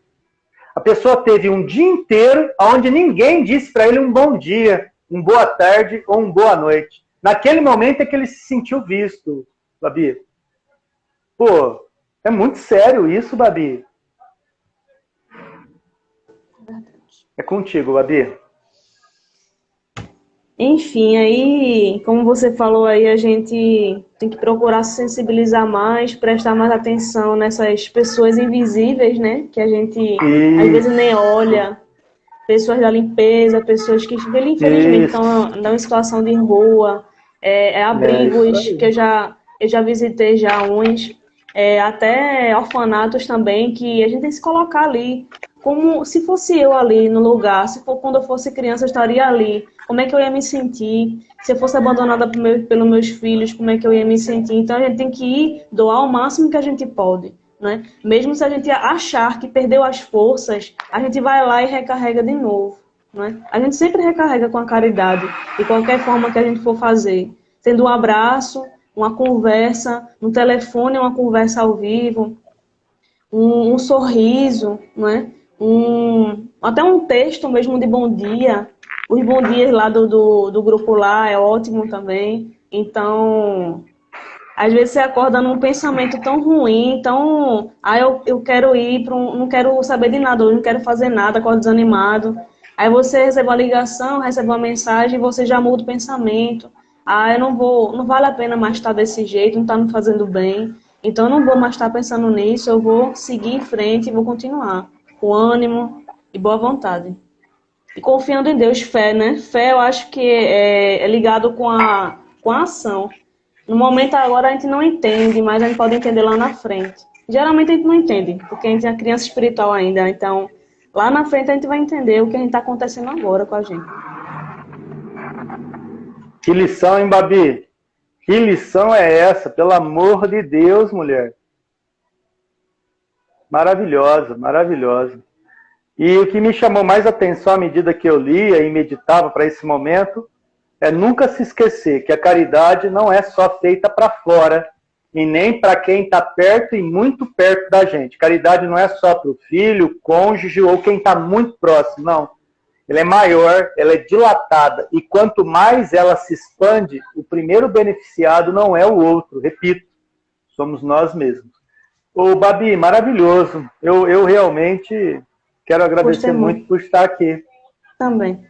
A pessoa teve um dia inteiro onde ninguém disse para ele um bom dia, um boa tarde ou um boa noite. Naquele momento é que ele se sentiu visto, Babi. Pô, é muito sério isso, Babi. É contigo, Babi. Enfim, aí, como você falou aí, a gente tem que procurar se sensibilizar mais, prestar mais atenção nessas pessoas invisíveis, né? Que a gente às vezes nem olha. Pessoas da limpeza, pessoas que infelizmente estão em situação de rua, abrigos que eu já visitei já uns, até orfanatos também, que a gente tem que se colocar ali, como se fosse eu ali no lugar, quando eu fosse criança eu estaria ali, como é que eu ia me sentir, se eu fosse abandonada pelos meus filhos, como é que eu ia me sentir. Então a gente tem que ir doar o máximo que a gente pode, né? Mesmo se a gente achar que perdeu as forças, a gente vai lá e recarrega de novo, né? A gente sempre recarrega com a caridade, de qualquer forma que a gente for fazer, sendo um abraço, uma conversa, no telefone, uma conversa ao vivo, um sorriso, não é? Até um texto mesmo de bom dia. Os bom dias lá do grupo lá é ótimo também. Então, às vezes você acorda num pensamento tão ruim, tão... eu quero ir para não quero saber de nada, eu não quero fazer nada, acordo desanimado. Aí você recebe uma ligação, recebe uma mensagem e você já muda o pensamento. Eu não vou, não vale a pena mais estar desse jeito, não está me fazendo bem. Então eu não vou mais estar pensando nisso, eu vou seguir em frente e vou continuar. Com ânimo e boa vontade. E confiando em Deus, fé, né? Fé eu acho que é ligado com a ação. No momento agora a gente não entende, mas a gente pode entender lá na frente. Geralmente a gente não entende, porque a gente é criança espiritual ainda. Então, lá na frente a gente vai entender o que a gente está acontecendo agora com a gente. Que lição, hein, Babi? Que lição é essa? Pelo amor de Deus, mulher. Maravilhosa, maravilhosa. E o que me chamou mais atenção à medida que eu lia e meditava para esse momento é nunca se esquecer que a caridade não é só feita para fora e nem para quem está perto e muito perto da gente. Caridade não é só para o filho, cônjuge ou quem está muito próximo, não. Ela é maior, ela é dilatada e quanto mais ela se expande, o primeiro beneficiado não é o outro, repito, somos nós mesmos. Ô, Babi, maravilhoso. Eu realmente quero agradecer muito por estar aqui. Também.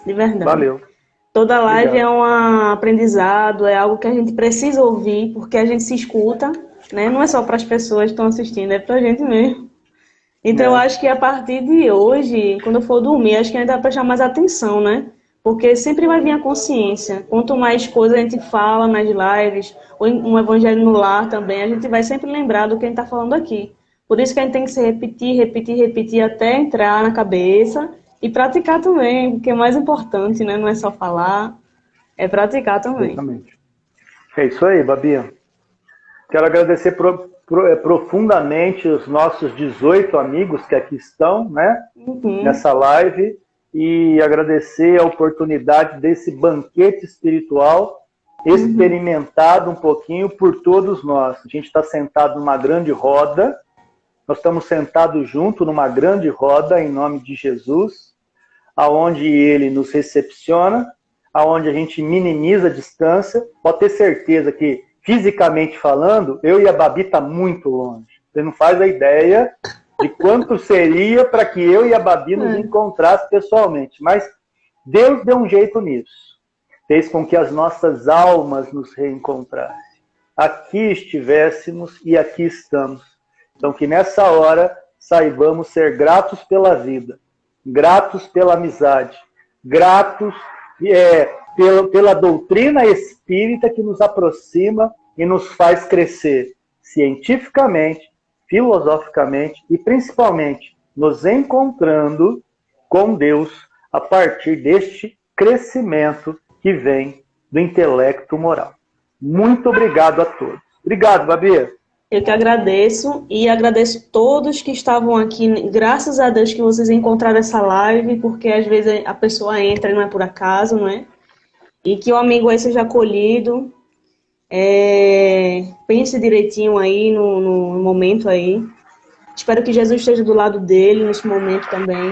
De verdade. Valeu. Toda live Obrigado. é um aprendizado, é algo que a gente precisa ouvir, porque a gente se escuta, né? Não é só para as pessoas que estão assistindo, é para a gente mesmo. Então eu acho que a partir de hoje, quando eu for dormir, acho que a gente vai prestar mais atenção, né? Porque sempre vai vir a consciência. Quanto mais coisa a gente fala nas lives, ou um evangelho no lar também, a gente vai sempre lembrar do que a gente está falando aqui. Por isso que a gente tem que se repetir, repetir, repetir até entrar na cabeça e praticar também, porque é mais importante, né? Não é só falar, é praticar também. Exatamente. É isso aí, Babi. Quero agradecer profundamente os nossos 18 amigos que aqui estão, né? Nessa live, e agradecer a oportunidade desse banquete espiritual experimentado um pouquinho por todos nós. A gente está sentado numa grande roda, nós estamos sentados juntos numa grande roda em nome de Jesus, aonde ele nos recepciona, aonde a gente minimiza a distância. Pode ter certeza que, fisicamente falando, eu e a Babi tá muito longe. Você não faz a ideia de quanto seria para que eu e a Babi nos encontrassem pessoalmente. Mas Deus deu um jeito nisso. Fez com que as nossas almas nos reencontrassem. Aqui estivéssemos e aqui estamos. Então que nessa hora saibamos ser gratos pela vida, gratos pela amizade, gratos pela doutrina espírita que nos aproxima e nos faz crescer cientificamente, filosoficamente e principalmente nos encontrando com Deus a partir deste crescimento que vem do intelecto moral. Muito obrigado a todos. Obrigado, Babi. Eu que agradeço e agradeço todos que estavam aqui. Graças a Deus que vocês encontraram essa live, porque às vezes a pessoa entra e não é por acaso, não é? E que o amigo aí seja acolhido. Pense direitinho aí no momento aí. Espero que Jesus esteja do lado dele nesse momento também.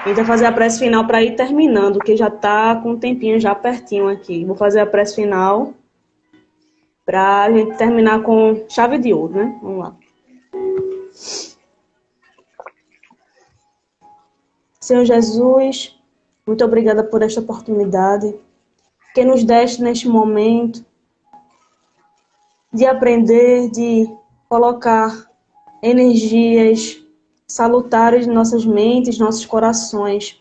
Tenta fazer a prece final para ir terminando, que já está com um tempinho já pertinho aqui. Vou fazer a prece final para a gente terminar com chave de ouro, né? Vamos lá. Senhor Jesus, muito obrigada por esta oportunidade que nos deste neste momento de aprender, de colocar energias salutares em nossas mentes, nossos corações.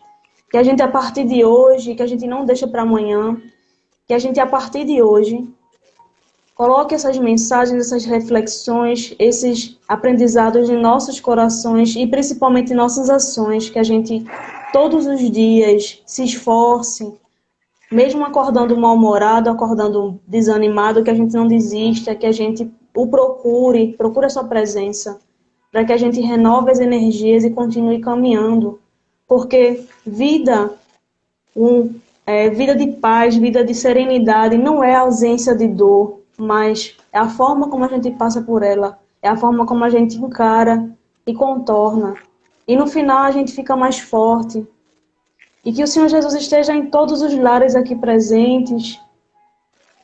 Que a gente, a partir de hoje, que a gente não deixa para amanhã, que a gente, a partir de hoje, coloque essas mensagens, essas reflexões, esses aprendizados em nossos corações e principalmente em nossas ações, que a gente todos os dias se esforce, mesmo acordando mal-humorado, acordando desanimado, que a gente não desista, que a gente o procure a sua presença, para que a gente renove as energias e continue caminhando. Porque vida de paz, vida de serenidade, não é a ausência de dor, mas é a forma como a gente passa por ela. é a forma como a gente encara e contorna. E no final a gente fica mais forte. E que o Senhor Jesus esteja em todos os lares aqui presentes,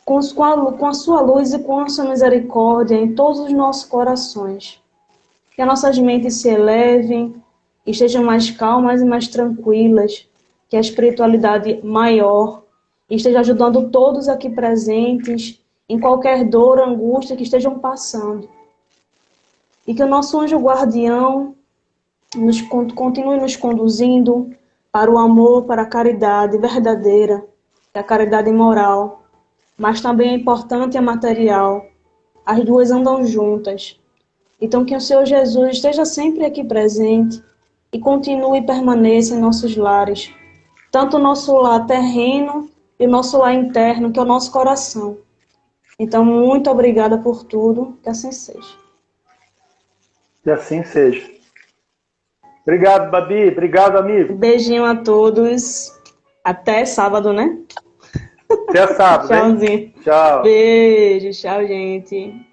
com a sua luz e com a sua misericórdia em todos os nossos corações. Que as nossas mentes se elevem, estejam mais calmas e mais tranquilas, que a espiritualidade maior esteja ajudando todos aqui presentes em qualquer dor, angústia que estejam passando. E que o nosso anjo guardião continue nos conduzindo para o amor, para a caridade verdadeira, que é a caridade moral, mas também é importante a material. As duas andam juntas. Então que o Senhor Jesus esteja sempre aqui presente e continue e permaneça em nossos lares, tanto o nosso lar terreno e o nosso lar interno, que é o nosso coração. Então, muito obrigada por tudo, que assim seja. Que assim seja. Obrigado, Babi. Obrigado, amigo. Beijinho a todos. Até sábado, né? Até sábado, hein? Tchauzinho. Tchau. Beijo, tchau, gente.